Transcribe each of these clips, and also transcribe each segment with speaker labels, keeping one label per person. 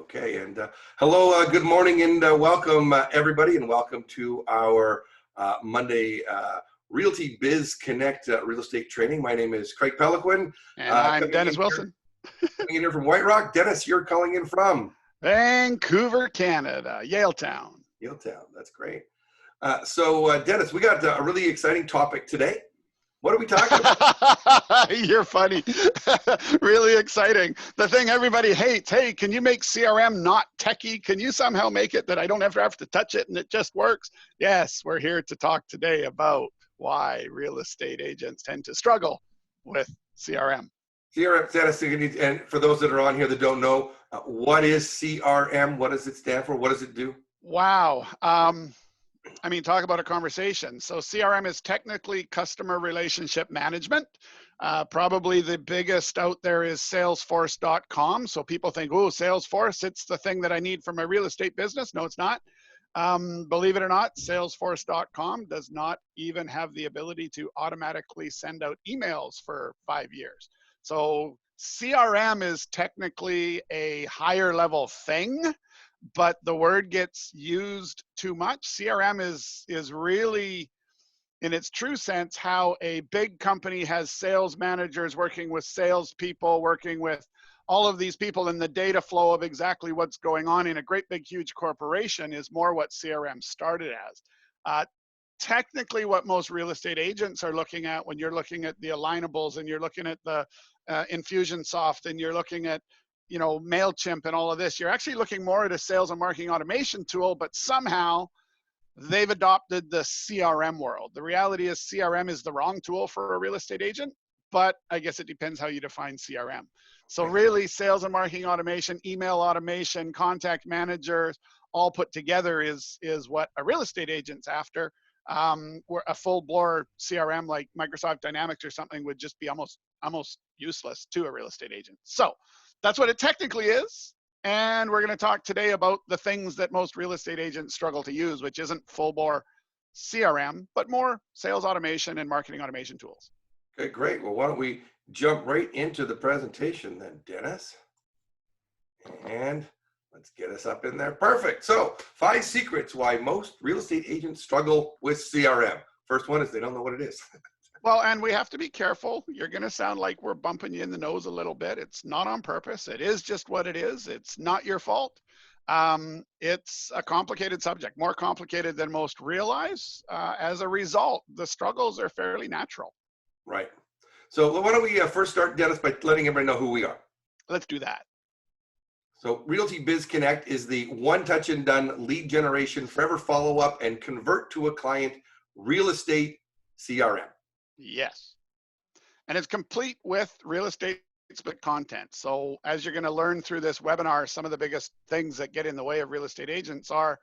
Speaker 1: Okay, and hello, good morning, and welcome everybody, and welcome to our Monday Realty Biz Connect real estate training. My name is Craig Peloquin.
Speaker 2: And I'm Dennis Wilson.
Speaker 1: Coming in here from White Rock. Dennis, you're calling in from?
Speaker 2: Vancouver, Canada, Yaletown.
Speaker 1: Yaletown, that's great. So Dennis, we got a really exciting topic today. What are we talking about?
Speaker 2: You're funny. Really exciting. The thing everybody hates. Hey, can you make CRM not techie? Can you somehow make it that I don't ever have to touch it and it just works? Yes, we're here to talk today about why real estate agents tend to struggle with CRM.
Speaker 1: CRM, Dennis, and for those that are on here that don't know, what is CRM? What does it stand for? What does it do?
Speaker 2: Wow. I mean, talk about a conversation. So CRM is technically customer relationship management. Probably the biggest out there is Salesforce.com. So people think, oh, Salesforce, it's the thing that I need for my real estate business. No, it's not. Believe it or not, Salesforce.com does not even have the ability to automatically send out emails for 5 years. So CRM is technically a higher level thing, but the word gets used too much. CRM is really, in its true sense, how a big company has sales managers working with salespeople, working with all of these people, and the data flow of exactly what's going on in a great big huge corporation is more what CRM started as. Technically, what most real estate agents are looking at when you're looking at the alignables and you're looking at the Infusionsoft and you're looking at MailChimp and all of this, you're actually looking more at a sales and marketing automation tool, but somehow they've adopted the CRM world. The reality is CRM is the wrong tool for a real estate agent, but I guess it depends how you define CRM. So really sales and marketing automation, email automation, contact managers, all put together is what a real estate agent's after. Where a full bore CRM like Microsoft Dynamics or something would just be almost useless to a real estate agent. So that's what it technically is. And we're going to talk today about the things that most real estate agents struggle to use, which isn't full bore CRM, but more sales automation and marketing automation tools.
Speaker 1: Okay, great. Well, why don't we jump right into the presentation then, Dennis? And let's get us up in there. Perfect. So 5 secrets why most real estate agents struggle with CRM. First one is they don't know what it is.
Speaker 2: Well, and we have to be careful. You're going to sound like we're bumping you in the nose a little bit. It's not on purpose. It is just what it is. It's not your fault. It's a complicated subject, more complicated than most realize. As a result, the struggles are fairly natural.
Speaker 1: Right. So why don't we first start, Dennis, by letting everybody know who we are.
Speaker 2: Let's do that.
Speaker 1: So Realty Biz Connect is the one touch and done lead generation, forever follow up and convert to a client real estate CRM.
Speaker 2: Yes. And it's complete with real estate split content. So as you're going to learn through this webinar, some of the biggest things that get in the way of real estate agents are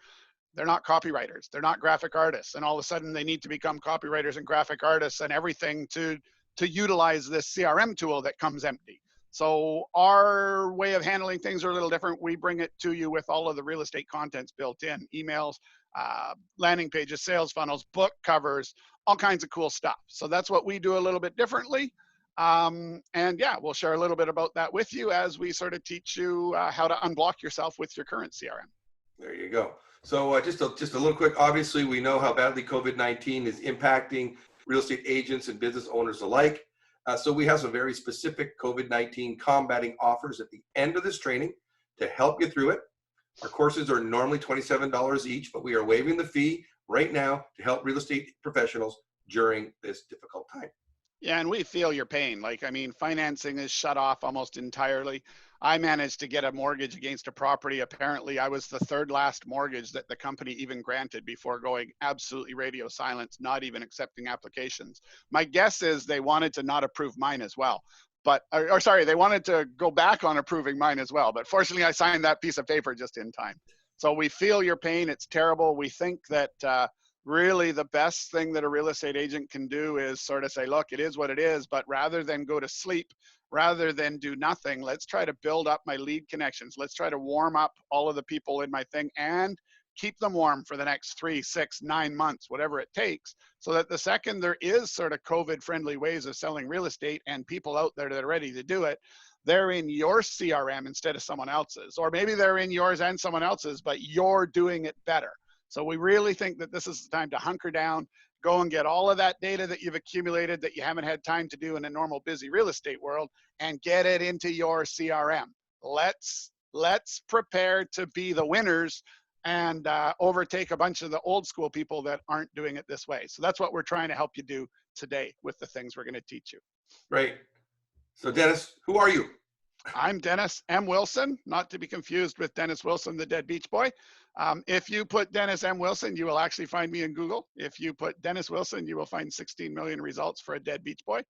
Speaker 2: they're not copywriters, they're not graphic artists, and all of a sudden they need to become copywriters and graphic artists and everything to utilize this CRM tool that comes empty. So our way of handling things are a little different. We bring it to you with all of the real estate contents built in, emails, landing pages, sales funnels, book covers, all kinds of cool stuff. So that's what we do a little bit differently. And yeah, we'll share a little bit about that with you as we sort of teach you how to unblock yourself with your current CRM.
Speaker 1: There you go. So just a little quick, obviously we know how badly COVID-19 is impacting real estate agents and business owners alike. So we have some very specific COVID-19 combating offers at the end of this training to help you through it. Our courses are normally $27 each, but we are waiving the fee right now to help real estate professionals during this difficult time.
Speaker 2: Yeah, and we feel your pain. Like, I mean, financing is shut off almost entirely. I managed to get a mortgage against a property. Apparently, I was the third last mortgage that the company even granted before going absolutely radio silence, not even accepting applications. My guess is they wanted to not approve mine as well. But, or sorry, they wanted to go back on approving mine as well. But fortunately, I signed that piece of paper just in time. So we feel your pain. It's terrible. We think that really the best thing that a real estate agent can do is sort of say, look, it is what it is, but rather than go to sleep, rather than do nothing, let's try to build up my lead connections. Let's try to warm up all of the people in my thing and keep them warm for the next 3, 6, 9 months, whatever it takes, so that the second there is sort of COVID-friendly ways of selling real estate and people out there that are ready to do it, they're in your CRM instead of someone else's, or maybe they're in yours and someone else's, but you're doing it better. So we really think that this is the time to hunker down, go and get all of that data that you've accumulated that you haven't had time to do in a normal busy real estate world, and get it into your CRM. Let's prepare to be the winners and overtake a bunch of the old school people that aren't doing it this way. So that's what we're trying to help you do today with the things we're going to teach you.
Speaker 1: Right. So Dennis, who are you?
Speaker 2: I'm Dennis M. Wilson, not to be confused with Dennis Wilson, the dead Beach Boy. If you put Dennis M. Wilson, you will actually find me in Google. If you put Dennis Wilson, you will find 16 million results for a dead Beach Boy.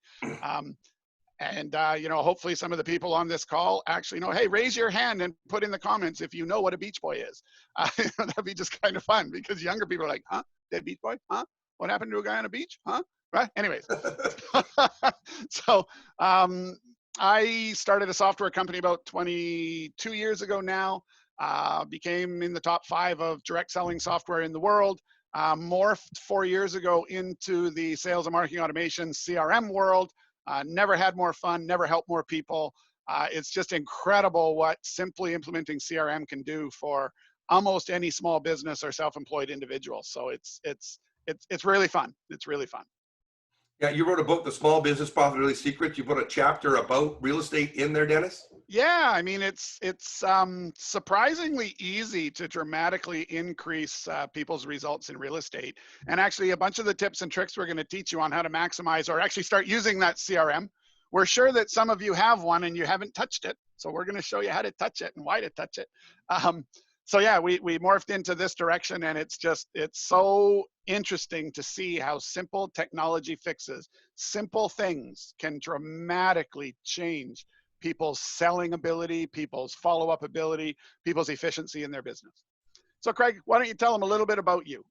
Speaker 2: Hopefully some of the people on this call actually know, hey, raise your hand and put in the comments if you know what a Beach Boy is. That'd be just kind of fun, because younger people are like, huh? Dead Beach Boy? Huh? What happened to a guy on a beach? Huh? Right? Anyways. So I started a software company about 22 years ago now, became in the top 5 of direct selling software in the world, morphed 4 years ago into the sales and marketing automation CRM world. Never had more fun, never helped more people. It's just incredible what simply implementing CRM can do for almost any small business or self-employed individual. So it's really fun. It's really fun.
Speaker 1: Yeah, you wrote a book, The Small Business Profitability Secrets. You put a chapter about real estate in there, Dennis?
Speaker 2: Yeah, I mean, it's surprisingly easy to dramatically increase people's results in real estate. And actually, a bunch of the tips and tricks we're going to teach you on how to maximize or actually start using that CRM. We're sure that some of you have one and you haven't touched it. So we're going to show you how to touch it and why to touch it. So yeah, we morphed into this direction, and it's so interesting to see how simple technology fixes simple things can dramatically change people's selling ability, people's follow-up ability, people's efficiency in their business. So Craig, why don't you tell them a little bit about you?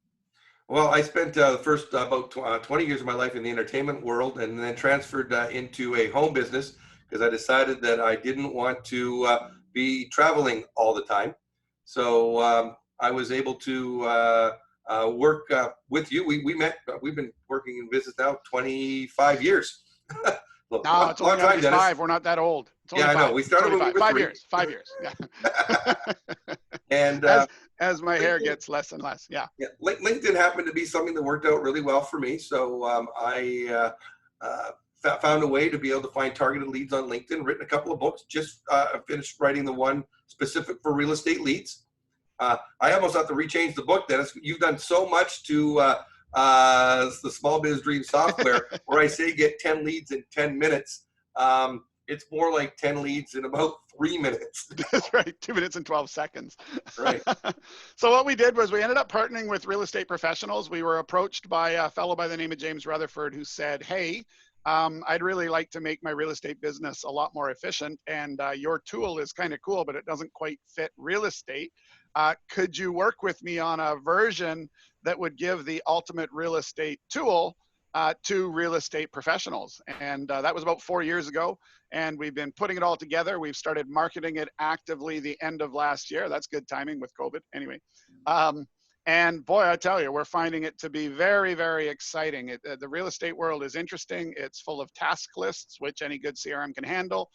Speaker 1: Well, I spent the first about 20 years of my life in the entertainment world, and then transferred into a home business because I decided that I didn't want to be traveling all the time. So I was able to work with you. We met, we've been working in business now 25 years.
Speaker 2: No, it's only
Speaker 1: time, Dennis.
Speaker 2: 5. We're not that old. It's only
Speaker 1: yeah,
Speaker 2: 5.
Speaker 1: I know. We started when we were
Speaker 2: 5
Speaker 1: 3.
Speaker 2: years. 5 years. Yeah.
Speaker 1: And
Speaker 2: as my hair gets less and less. Yeah.
Speaker 1: Yeah, LinkedIn happened to be something that worked out really well for me. So I found a way to be able to find targeted leads on LinkedIn, written a couple of books, just finished writing the one specific for real estate leads. I almost have to rechange the book, Dennis. You've done so much to the Small Biz Dream software where I say get 10 leads in 10 minutes. It's more like 10 leads in about 3 minutes.
Speaker 2: That's right. 2 minutes and 12 seconds.
Speaker 1: Right.
Speaker 2: So what we did was we ended up partnering with real estate professionals. We were approached by a fellow by the name of James Rutherford, who said, hey, I'd really like to make my real estate business a lot more efficient. And your tool is kind of cool, but it doesn't quite fit real estate. Could you work with me on a version that would give the ultimate real estate tool to real estate professionals? And that was about 4 years ago. And we've been putting it all together. We've started marketing it actively the end of last year. That's good timing with COVID. Anyway. And boy, I tell you, we're finding it to be very, very exciting. The real estate world is interesting. It's full of task lists, which any good CRM can handle.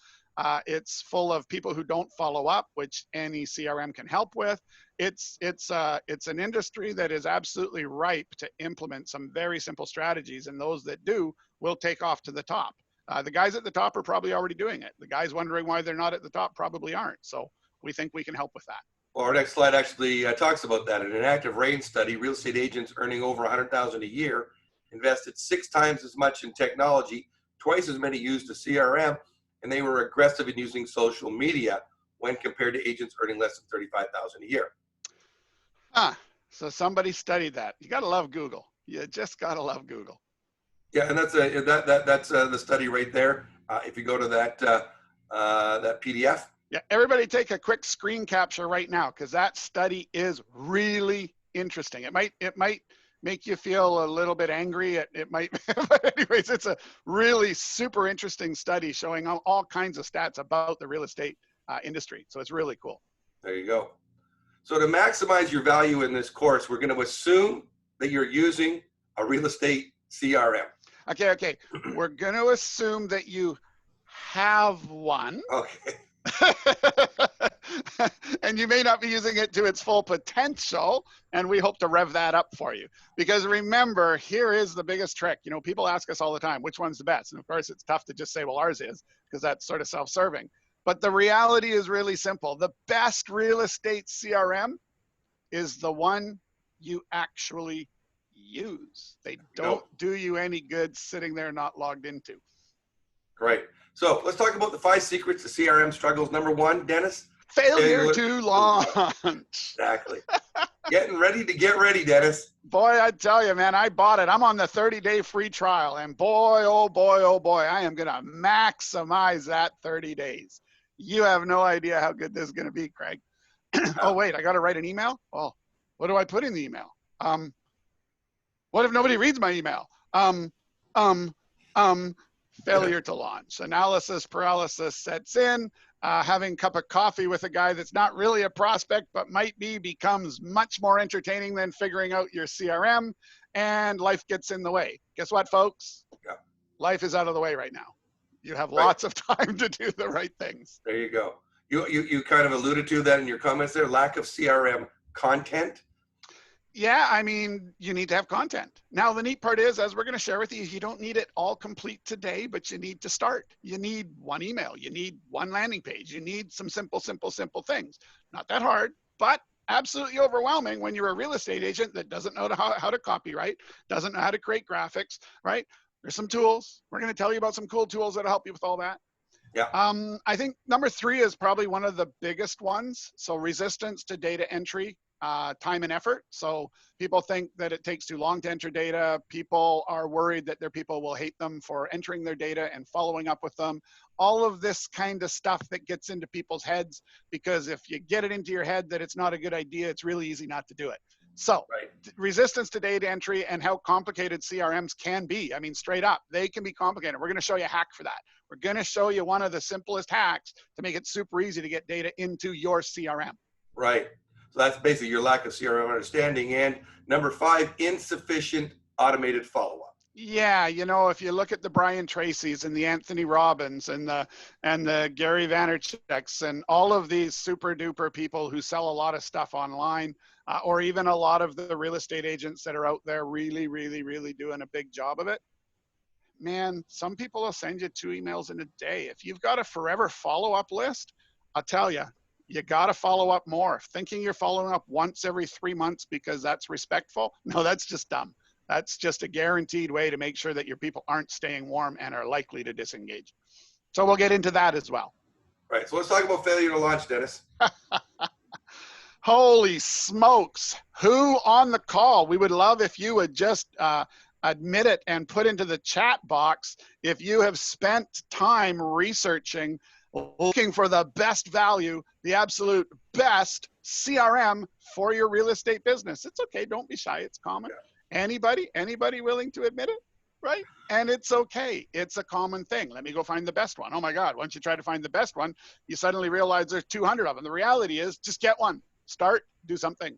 Speaker 2: It's full of people who don't follow up, which any CRM can help with. It's an industry that is absolutely ripe to implement some very simple strategies, and those that do will take off to the top. The guys at the top are probably already doing it. The guys wondering why they're not at the top probably aren't. So we think we can help with that.
Speaker 1: Well, our next slide actually talks about that. In an active rain study, real estate agents earning over $100,000 a year invested 6 times as much in technology, twice as many used a CRM, and they were aggressive in using social media when compared to agents earning less than $35,000 a year.
Speaker 2: So somebody studied that. You got to love Google. You just got to love Google.
Speaker 1: Yeah, and that's the study right there. If you go to that PDF.
Speaker 2: Yeah, everybody take a quick screen capture right now, because that study is really interesting. It might make you feel a little bit angry. It might, but anyways, it's a really super interesting study showing all kinds of stats about the real estate industry. So it's really cool.
Speaker 1: There you go. So to maximize your value in this course, we're going to assume that you're using a real estate CRM.
Speaker 2: Okay. We're going to assume that you have one.
Speaker 1: Okay.
Speaker 2: And you may not be using it to its full potential, and we hope to rev that up for you. Because remember, here is the biggest trick. You know, people ask us all the time, which one's the best? And of course, it's tough to just say, well, ours is, because that's sort of self-serving. But the reality is really simple. The best real estate CRM is the one you actually use. They don't do you any good sitting there not logged into.
Speaker 1: Great. So let's talk about the 5 secrets to CRM struggles. Number 1, Dennis.
Speaker 2: Failure to launch.
Speaker 1: Exactly. Getting ready to get ready, Dennis.
Speaker 2: Boy, I tell you, man, I bought it. I'm on the 30-day free trial, and boy, oh boy, oh boy, I am going to maximize that 30 days. You have no idea how good this is going to be, Craig. Oh, wait, I got to write an email? Oh, what do I put in the email? What if nobody reads my email? Failure to launch. Analysis paralysis sets in. Having a cup of coffee with a guy that's not really a prospect, but might be, becomes much more entertaining than figuring out your CRM, and life gets in the way. Guess what, folks?
Speaker 1: Yeah.
Speaker 2: Life is out of the way right now. You have lots of time to do the right things.
Speaker 1: There you go. You kind of alluded to that in your comments there, lack of CRM content.
Speaker 2: Yeah, I mean, you need to have content. Now, the neat part is, as we're going to share with you, you don't need it all complete today, but you need to start. You need one email. You need one landing page. You need some simple things. Not that hard, but absolutely overwhelming when you're a real estate agent that doesn't know how to copyright, doesn't know how to create graphics, right? There's some tools. We're going to tell you about some cool tools that'll help you with all that.
Speaker 1: Yeah.
Speaker 2: I think number 3 is probably one of the biggest ones. So resistance to data entry. Time and effort. So people think that it takes too long to enter data. People are worried that their people will hate them for entering their data and following up with them. All of this kind of stuff that gets into people's heads, because if you get it into your head that it's not a good idea, it's really easy not to do it. So resistance to data entry and how complicated CRMs can be. I mean, straight up, they can be complicated. We're going to show you a hack for that. We're going to show you one of the simplest hacks to make it super easy to get data into your CRM.
Speaker 1: Right. So that's basically your lack of CRM understanding. And number 5, insufficient automated follow-up.
Speaker 2: Yeah, you know, if you look at the Brian Tracy's and the Anthony Robbins and the Gary Vaynerchuk's and all of these super duper people who sell a lot of stuff online, or even a lot of the real estate agents that are out there really doing a big job of it, man, some people will send you 2 emails in a day. If you've got a forever follow-up list, I'll tell you, you got to follow up more. Thinking you're following up once every 3 months because that's respectful, no, that's just dumb. That's just a guaranteed way to make sure that your people aren't staying warm and are likely to disengage. So we'll get into that as well.
Speaker 1: Right. So let's talk about failure to launch, Dennis.
Speaker 2: Holy smokes. Who on the call? We would love if you would just admit it and put into the chat box if you have spent time researching, looking for the best value, the absolute best CRM for your real estate business. It's okay. Don't be shy. It's common. Yeah. Anybody willing to admit it? Right? And it's okay. It's a common thing. Let me go find the best one. Oh my God. Once you try to find the best one, you suddenly realize there's 200 of them. The reality is just get one. Start, do something.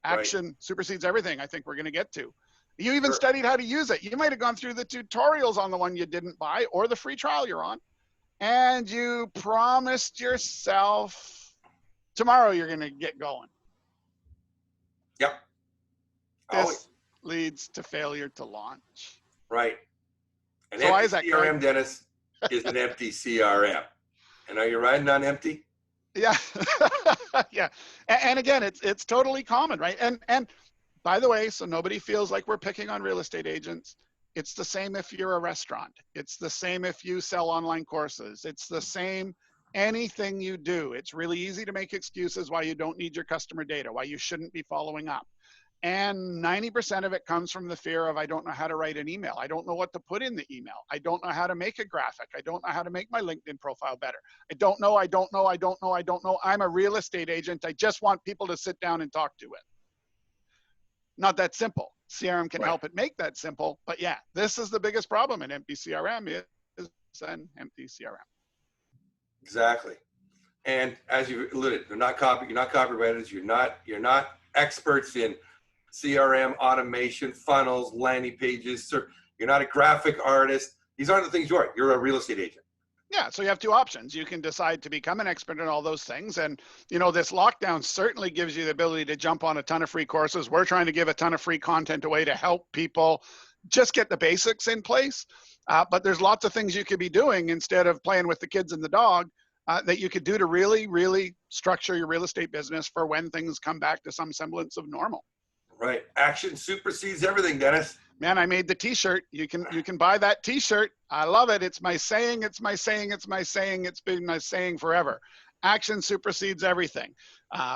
Speaker 2: Action supersedes everything, I think we're going to get to. You even studied how to use it. You might have gone through the tutorials on the one you didn't buy or the free trial you're on. And you promised yourself tomorrow you're going to get going.
Speaker 1: Yep.
Speaker 2: This leads to failure to launch.
Speaker 1: Right. An
Speaker 2: so why
Speaker 1: empty
Speaker 2: is that,
Speaker 1: CRM,
Speaker 2: Craig?
Speaker 1: Dennis, is an empty CRM. And are you riding on empty?
Speaker 2: Yeah. Yeah. And again, it's totally common, right? And by the way, so nobody feels like we're picking on real estate agents. It's the same if you're a restaurant. It's the same if you sell online courses. It's the same anything you do. It's really easy to make excuses why you don't need your customer data, why you shouldn't be following up. And 90% of it comes from the fear of, I don't know how to write an email. I don't know what to put in the email. I don't know how to make a graphic. I don't know how to make my LinkedIn profile better. I don't know. I'm a real estate agent. I just want people to sit down and talk to it. Not that simple. CRM can help it make that simple. But yeah, this is the biggest problem in empty CRM is an empty CRM.
Speaker 1: Exactly. And as you alluded, you're not copywriters. You're not experts in CRM, automation, funnels, landing pages. You're not a graphic artist. These aren't the things you are. You're a real estate agent.
Speaker 2: Yeah, so you have two options. You can decide to become an expert in all those things. And, this lockdown certainly gives you the ability to jump on a ton of free courses. We're trying to give a ton of free content away to help people just get the basics in place. But there's lots of things you could be doing instead of playing with the kids and the dog that you could do to really, really structure your real estate business for when things come back to some semblance of normal.
Speaker 1: Right. Action supersedes everything, Dennis.
Speaker 2: Man, I made the t-shirt. You can buy that t-shirt. I love it. It's my saying, it's my saying, it's my saying, it's been my saying forever. Action supersedes everything.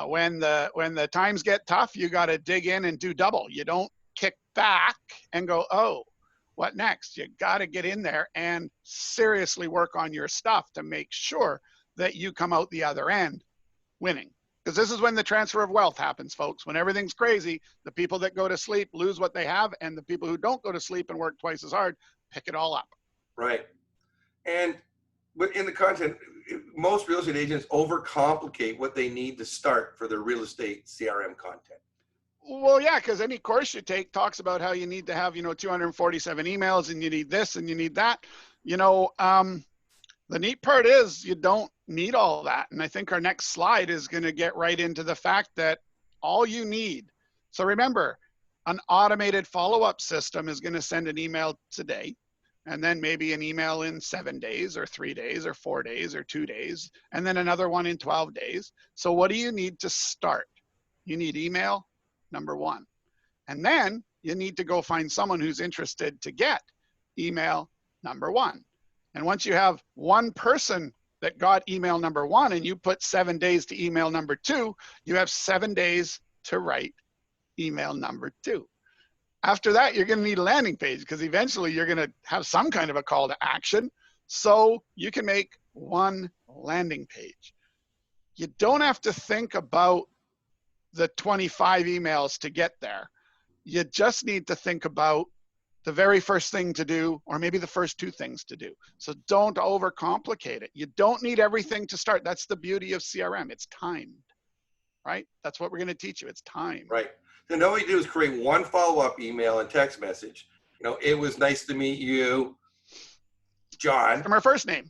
Speaker 2: When the times get tough, you got to dig in and do double. You don't kick back and go, oh, what next? You got to get in there and seriously work on your stuff to make sure that you come out the other end winning. Because this is when the transfer of wealth happens, folks. When everything's crazy, the people that go to sleep lose what they have, and the people who don't go to sleep and work twice as hard pick it all up.
Speaker 1: Right. And but in the content, most real estate agents overcomplicate what they need to start for their real estate CRM content.
Speaker 2: Well, yeah, because any course you take talks about how you need to have, 247 emails, and you need this and you need that. The neat part is you don't need all that. And I think our next slide is going to get right into the fact that all you need. So remember, an automated follow-up system is going to send an email today, and then maybe an email in 7 days or 3 days or 4 days or 2 days, and then another one in 12 days. So what do you need to start? You need email, number one. And then you need to go find someone who's interested to get email, number one. And once you have one person that got email number one and you put 7 days to email number two, you have 7 days to write email number two. After that, you're going to need a landing page because eventually you're going to have some kind of a call to action. So you can make one landing page. You don't have to think about the 25 emails to get there. You just need to think about the very first thing to do, or maybe the first two things to do. So don't overcomplicate it. You don't need everything to start. That's the beauty of CRM. It's timed, right? That's what we're going to teach you. It's time.
Speaker 1: Right. Then all you do is create one follow-up email and text message. It was nice to meet you, John.
Speaker 2: Customer first name,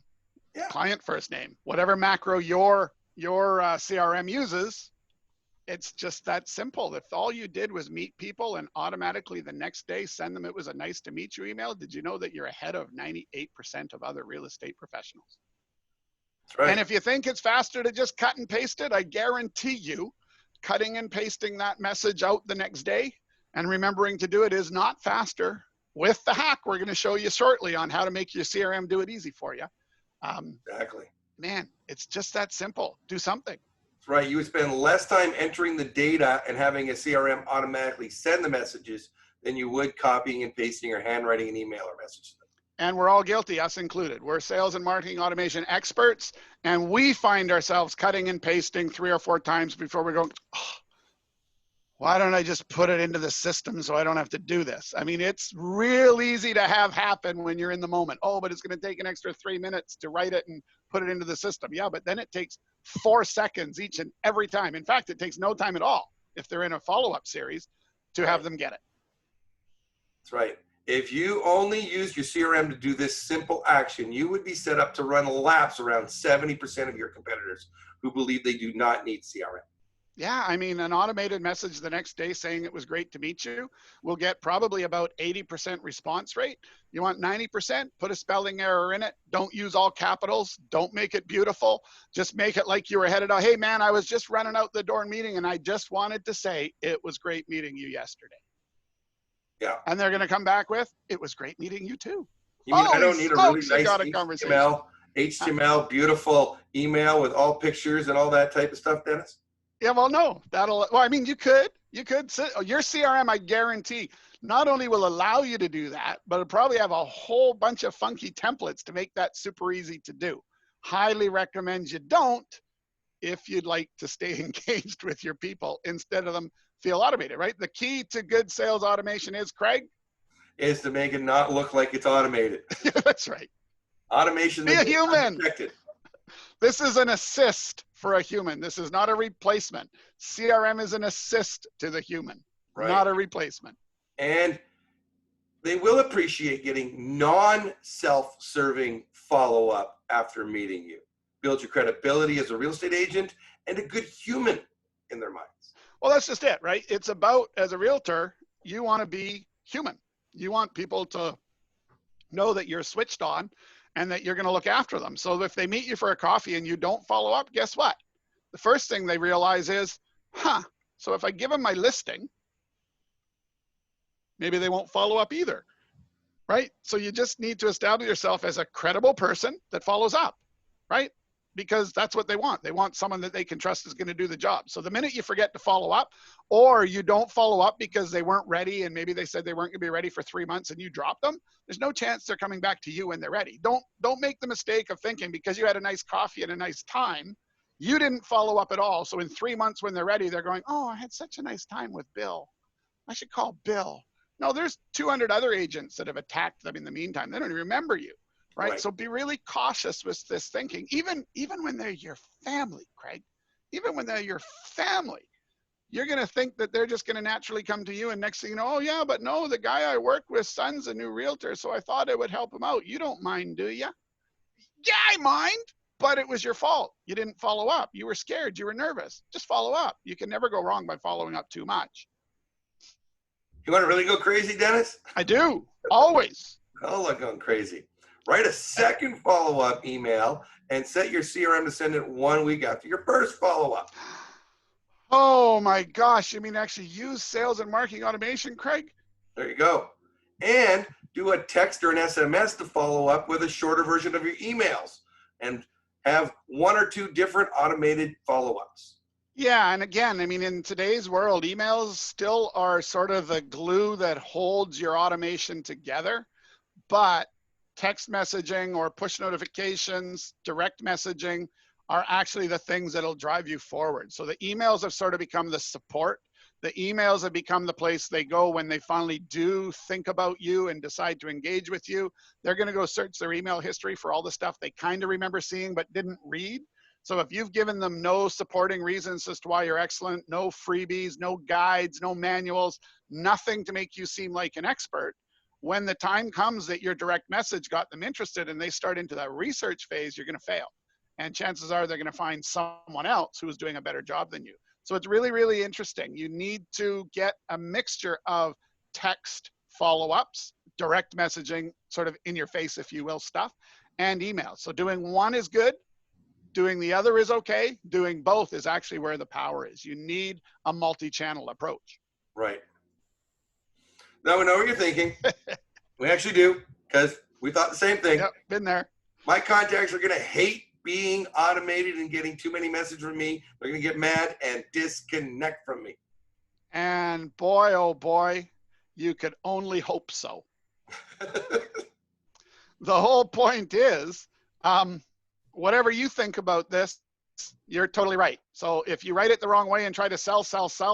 Speaker 1: yeah.
Speaker 2: Client first name, whatever macro your CRM uses. It's just that simple. If all you did was meet people and automatically the next day send them, it was a nice to meet you email, did you know that you're ahead of 98% of other real estate professionals?
Speaker 1: That's right.
Speaker 2: And if you think it's faster to just cut and paste it, I guarantee you cutting and pasting that message out the next day and remembering to do it is not faster. With the hack we're going to show you shortly on how to make your CRM do it easy for you.
Speaker 1: Exactly.
Speaker 2: Man, it's just that simple. Do something.
Speaker 1: Right. You would spend less time entering the data and having a CRM automatically send the messages than you would copying and pasting or handwriting an email or message.
Speaker 2: And we're all guilty, us included. We're sales and marketing automation experts, and we find ourselves cutting and pasting 3 or 4 times before we go, oh, why don't I just put it into the system so I don't have to do this? I mean, it's real easy to have happen when you're in the moment. Oh, but it's going to take an extra 3 minutes to write it and put it into the system. Yeah, but then it takes 4 seconds each and every time. In fact, it takes no time at all if they're in a follow-up series to have them get it.
Speaker 1: That's right. If you only use your CRM to do this simple action, you would be set up to run laps around 70% of your competitors who believe they do not need CRM.
Speaker 2: Yeah, I mean, an automated message the next day saying it was great to meet you will get probably about 80% response rate. You want 90%? Put a spelling error in it. Don't use all capitals. Don't make it beautiful. Just make it like you were headed out. Hey, man, I was just running out the door meeting, and I just wanted to say it was great meeting you yesterday.
Speaker 1: Yeah.
Speaker 2: And they're going to come back with, it was great meeting you too.
Speaker 1: You mean I don't need a really nice HTML, beautiful email with all pictures and all that type of stuff, Dennis?
Speaker 2: Yeah, well, no, I mean, you could your CRM, I guarantee, not only will allow you to do that, but it'll probably have a whole bunch of funky templates to make that super easy to do. Highly recommend you don't if you'd like to stay engaged with your people instead of them feel automated, right? The key to good sales automation is, Craig?
Speaker 1: Is to make it not look like it's automated.
Speaker 2: That's right.
Speaker 1: Automation.
Speaker 2: Be a human. This is an assist for a human. This is not a replacement. CRM is an assist to the human, right? Not a replacement.
Speaker 1: And They will appreciate getting non-self-serving follow-up after meeting you. Build your credibility as a real estate agent and a good human in their minds.
Speaker 2: Well, that's just it, right? It's about, as a realtor, you want to be human. You want people to know that you're switched on and that you're going to look after them. So if they meet you for a coffee and you don't follow up, guess what? The first thing they realize is, so if I give them my listing, maybe they won't follow up either, right? So you just need to establish yourself as a credible person that follows up, right? Because that's what they want. They want someone that they can trust is going to do the job. So the minute you forget to follow up, or you don't follow up because they weren't ready and maybe they said they weren't going to be ready for 3 months and you drop them, there's no chance they're coming back to you when they're ready. Don't make the mistake of thinking because you had a nice coffee and a nice time, you didn't follow up at all. So in 3 months when they're ready, they're going, oh, I had such a nice time with Bill. I should call Bill. No, there's 200 other agents that have attacked them in the meantime. They don't even remember you. Right? So be really cautious with this thinking, even when they're your family, Craig, even when they're your family, you're going to think that they're just going to naturally come to you. And next thing you know, oh yeah, but no, the guy I work with, son's a new realtor. So I thought I would help him out. You don't mind, do you? Yeah, I mind, but it was your fault. You didn't follow up. You were scared. You were nervous. Just follow up. You can never go wrong by following up too much.
Speaker 1: You want to really go crazy, Dennis?
Speaker 2: I do. Always.
Speaker 1: Oh, like going crazy. Write a second follow-up email and set your CRM to send it 1 week after your first follow-up.
Speaker 2: Oh my gosh. You mean actually use sales and marketing automation, Craig?
Speaker 1: There you go. And do a text or an SMS to follow up with a shorter version of your emails and have 1 or 2 different automated follow-ups.
Speaker 2: Yeah, and again, I mean, in today's world, emails still are sort of the glue that holds your automation together, but text messaging or push notifications, direct messaging are actually the things that'll drive you forward. So the emails have sort of become the support. The emails have become the place they go when they finally do think about you and decide to engage with you. They're going to go search their email history for all the stuff they kind of remember seeing but didn't read. So if you've given them no supporting reasons as to why you're excellent, no freebies, no guides, no manuals, nothing to make you seem like an expert, when the time comes that your direct message got them interested and they start into that research phase, you're going to fail. And chances are they're going to find someone else who is doing a better job than you. So it's really, really interesting. You need to get a mixture of text follow-ups, direct messaging, sort of in your face, if you will, stuff, and email. So doing one is good. Doing the other is okay. Doing both is actually where the power is. You need a multi-channel approach.
Speaker 1: Right. Now we know what you're thinking. We actually do, because we thought the same thing.
Speaker 2: Yep, been there.
Speaker 1: My contacts are going to hate being automated and getting too many messages from me. They're going to get mad and disconnect from me.
Speaker 2: And boy, oh boy, you could only hope so. The whole point is, whatever you think about this, you're totally right. So if you write it the wrong way and try to sell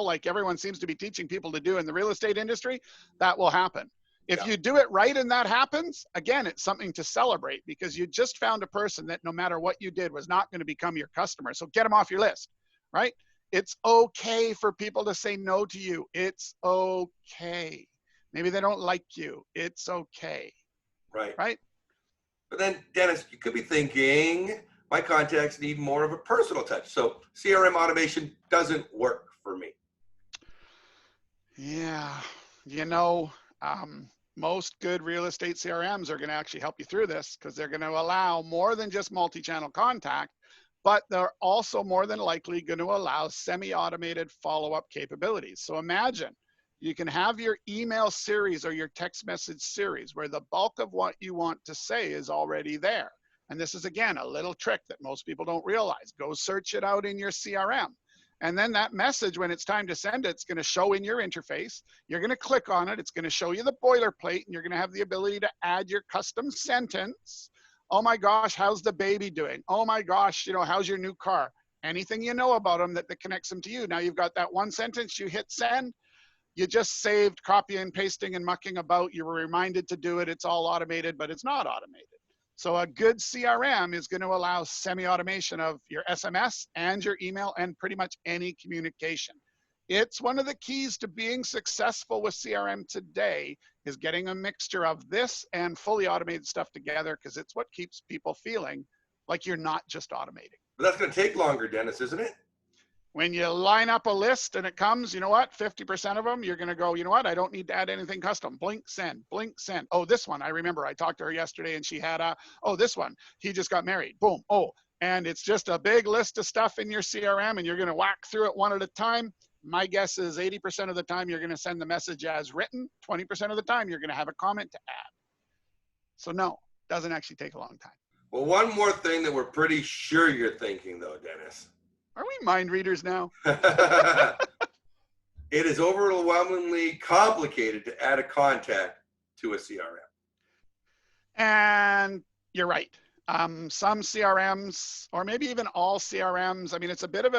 Speaker 2: like everyone seems to be teaching people to do in the real estate industry, that will happen. If you do it right and that happens, again, it's something to celebrate because you just found a person that no matter what you did was not going to become your customer. So get them off your list, right? It's okay for people to say no to you. It's okay. Maybe they don't like you. It's okay.
Speaker 1: Right.
Speaker 2: Right?
Speaker 1: But then, Dennis, you could be thinking, my contacts need more of a personal touch. So CRM automation doesn't work for me.
Speaker 2: Yeah. You know, most good real estate CRMs are going to actually help you through this because they're going to allow more than just multi-channel contact, but they're also more than likely going to allow semi-automated follow-up capabilities. So imagine you can have your email series or your text message series where the bulk of what you want to say is already there. And this is, again, a little trick that most people don't realize. Go search it out in your CRM. And then that message, when it's time to send it, it's going to show in your interface. You're going to click on it. It's going to show you the boilerplate, and you're going to have the ability to add your custom sentence. Oh my gosh, how's the baby doing? Oh my gosh, you know, how's your new car? Anything you know about them that connects them to you. Now you've got that one sentence, you hit send. You just saved copy and pasting and mucking about. You were reminded to do it. It's all automated, but it's not automated. So a good CRM is going to allow semi-automation of your SMS and your email and pretty much any communication. It's one of the keys to being successful with CRM today is getting a mixture of this and fully automated stuff together, because it's what keeps people feeling like you're not just automating.
Speaker 1: But that's going to take longer, Dennis, isn't it?
Speaker 2: When you line up a list and it comes, you know what, 50% of them, you're going to go, you know what, I don't need to add anything custom. Blink, send, blink, send. Oh, this one, I remember I talked to her yesterday and she had oh, this one, he just got married. Boom. Oh, and it's just a big list of stuff in your CRM and you're going to whack through it one at a time. My guess is 80% of the time you're going to send the message as written. 20% of the time you're going to have a comment to add. So no, doesn't actually take a long time.
Speaker 1: Well, one more thing that we're pretty sure you're thinking, though, Dennis.
Speaker 2: Are we mind readers now?
Speaker 1: It is overwhelmingly complicated to add a contact to a CRM.
Speaker 2: And you're right. Some CRMs, or maybe even all CRMs, I mean, it's a bit of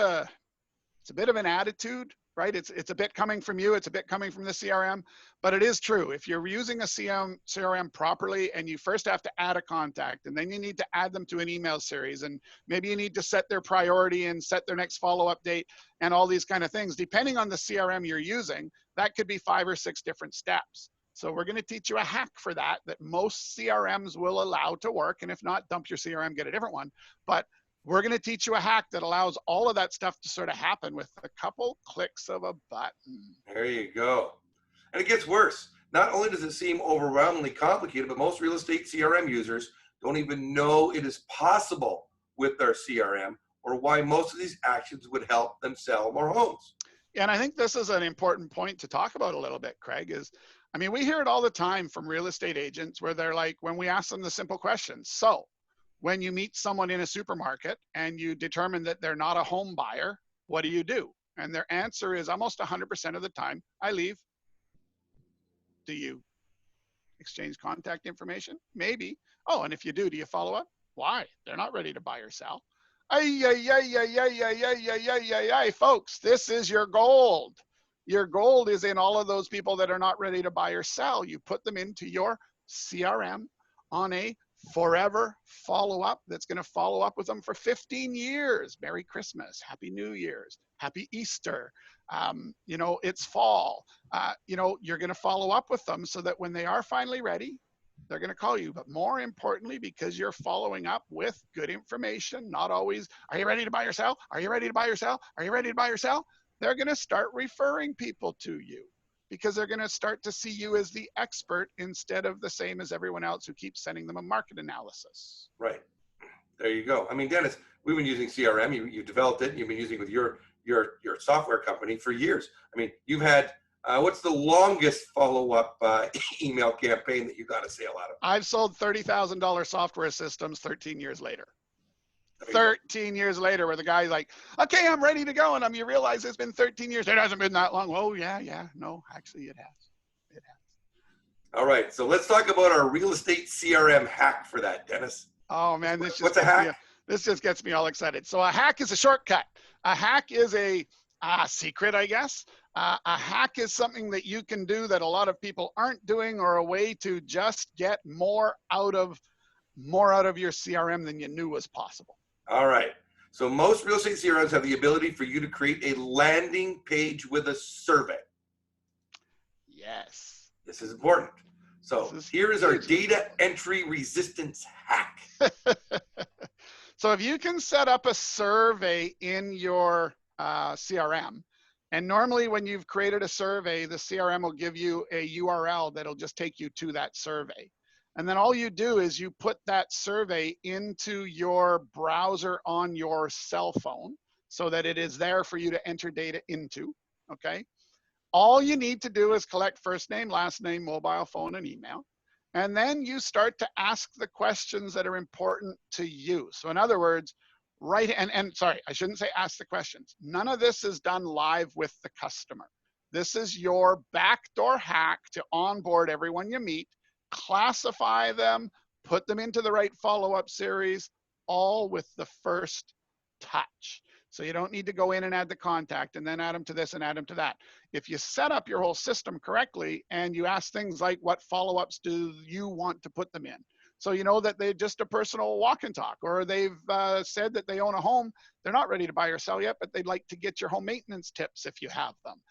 Speaker 2: an attitude, right? It's a bit coming from you, it's a bit coming from the CRM, but it is true. If you're using a CRM properly and you first have to add a contact and then you need to add them to an email series and maybe you need to set their priority and set their next follow-up date and all these kind of things, depending on the CRM you're using, that could be 5 or 6 different steps. So we're going to teach you a hack for that most CRMs will allow to work. And if not, dump your CRM, get a different one. But we're going to teach you a hack that allows all of that stuff to sort of happen with a couple clicks of a button.
Speaker 1: There you go. And it gets worse. Not only does it seem overwhelmingly complicated, but most real estate CRM users don't even know it is possible with their CRM or why most of these actions would help them sell more homes.
Speaker 2: And I think this is an important point to talk about a little bit, Craig, I mean, we hear it all the time from real estate agents where they're like, when we ask them the simple questions. So when you meet someone in a supermarket and you determine that they're not a home buyer, what do? And their answer is almost 100% of the time, I leave. Do you exchange contact information? Maybe. Oh, and if you do you follow up? Why? They're not ready to buy or sell. Folks, this is your gold. Your gold is in all of those people that are not ready to buy or sell. You put them into your CRM on a forever follow-up that's going to follow up with them for 15 years. Merry Christmas, Happy New Year's, Happy Easter. It's fall. You're going to follow up with them so that when they are finally ready, they're going to call you. But more importantly, because you're following up with good information, not always, are you ready to buy or sell? Are you ready to buy or sell? Are you ready to buy or sell? They're going to start referring people to you because they're going to start to see you as the expert instead of the same as everyone else who keeps sending them a market analysis.
Speaker 1: Right. There you go. I mean, Dennis, we've been using CRM. You developed it. You've been using it with your software company for years. I mean, you've had, what's the longest follow-up email campaign that you got a sale out of?
Speaker 2: I've sold $30,000 software systems 13 years later. 13 years later, where the guy's like, okay, I'm ready to go. And you realize it's been 13 years. It hasn't been that long. Oh, yeah. No, actually it has.
Speaker 1: All right. So let's talk about our real estate CRM hack for that, Dennis.
Speaker 2: Oh, man.
Speaker 1: What's a hack?
Speaker 2: This just gets me all excited. So a hack is a shortcut. A hack is a secret, I guess. A hack is something that you can do that a lot of people aren't doing, or a way to just get more out of your CRM than you knew was possible.
Speaker 1: All right. So most real estate CRMs have the ability for you to create a landing page with a survey.
Speaker 2: Yes.
Speaker 1: This is important. So here is our data entry resistance hack.
Speaker 2: So if you can set up a survey in your CRM, and normally when you've created a survey, the CRM will give you a URL that'll just take you to that survey. And then all you do is you put that survey into your browser on your cell phone so that it is there for you to enter data into, okay? All you need to do is collect first name, last name, mobile phone, and email. And then you start to ask the questions that are important to you. So in other words, sorry, I shouldn't say ask the questions. None of this is done live with the customer. This is your backdoor hack to onboard everyone you meet, classify them, put them into the right follow-up series, all with the first touch. So you don't need to go in and add the contact and then add them to this and add them to that. If you set up your whole system correctly and you ask things like, what follow-ups do you want to put them in? So you know that they're just a personal walk and talk, or they've said that they own a home. They're not ready to buy or sell yet, but they'd like to get your home maintenance tips if you have them.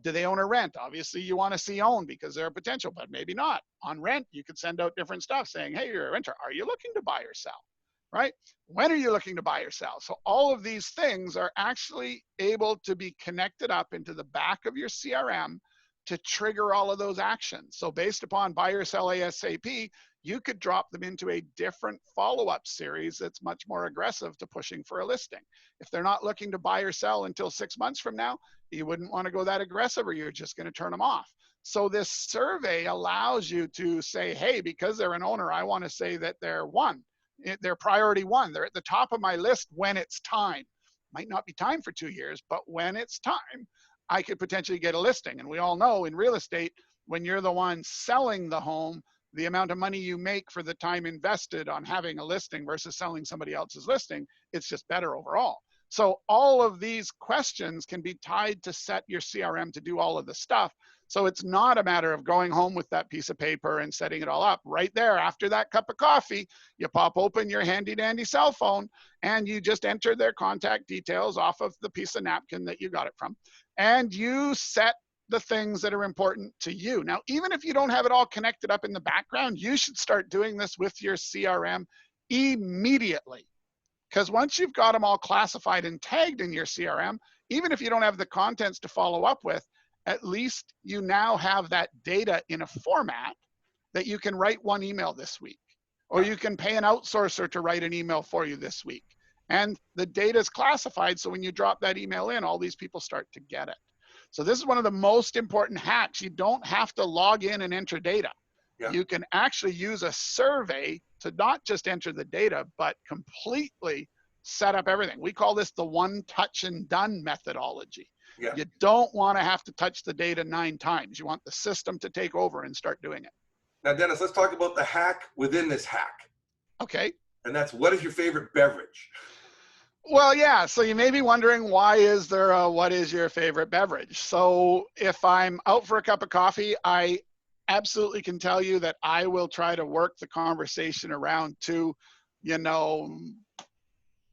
Speaker 2: Do they own or rent? Obviously, you want to see own because they're a potential, but maybe not. On rent, you could send out different stuff saying, hey, you're a renter. Are you looking to buy or sell? Right? When are you looking to buy or sell? So all of these things are actually able to be connected up into the back of your CRM to trigger all of those actions. So based upon buy or sell ASAP, you could drop them into a different follow-up series that's much more aggressive to pushing for a listing. If they're not looking to buy or sell until 6 months from now, you wouldn't want to go that aggressive, or you're just going to turn them off. So this survey allows you to say, hey, because they're an owner, I want to say that they're one. They're priority one. They're at the top of my list when it's time. Might not be time for 2 years, but when it's time, I could potentially get a listing. And we all know in real estate, when you're the one selling the home, the amount of money you make for the time invested on having a listing versus selling somebody else's listing, it's just better overall. So all of these questions can be tied to set your CRM to do all of the stuff. So it's not a matter of going home with that piece of paper and setting it all up. Right there, after that cup of coffee, you pop open your handy dandy cell phone and you just enter their contact details off of the piece of napkin that you got it from. And you set the things that are important to you. Now, even if you don't have it all connected up in the background, you should start doing this with your CRM immediately. Because once you've got them all classified and tagged in your CRM, even if you don't have the contents to follow up with, at least you now have that data in a format that you can write one email this week, or you can pay an outsourcer to write an email for you this week. And the data is classified, so when you drop that email in, all these people start to get it. So this is one of the most important hacks. You don't have to log in and enter data. Yeah. You can actually use a survey to not just enter the data, but completely set up everything. We call this the one touch and done methodology. Yeah. You don't want to have to touch the data 9 times. You want the system to take over and start doing it.
Speaker 1: Now, Dennis, let's talk about the hack within this hack.
Speaker 2: Okay.
Speaker 1: And that's, what is your favorite beverage?
Speaker 2: Well, yeah. So you may be wondering, why is there a what is your favorite beverage? So if I'm out for a cup of coffee, I absolutely can tell you that I will try to work the conversation around to,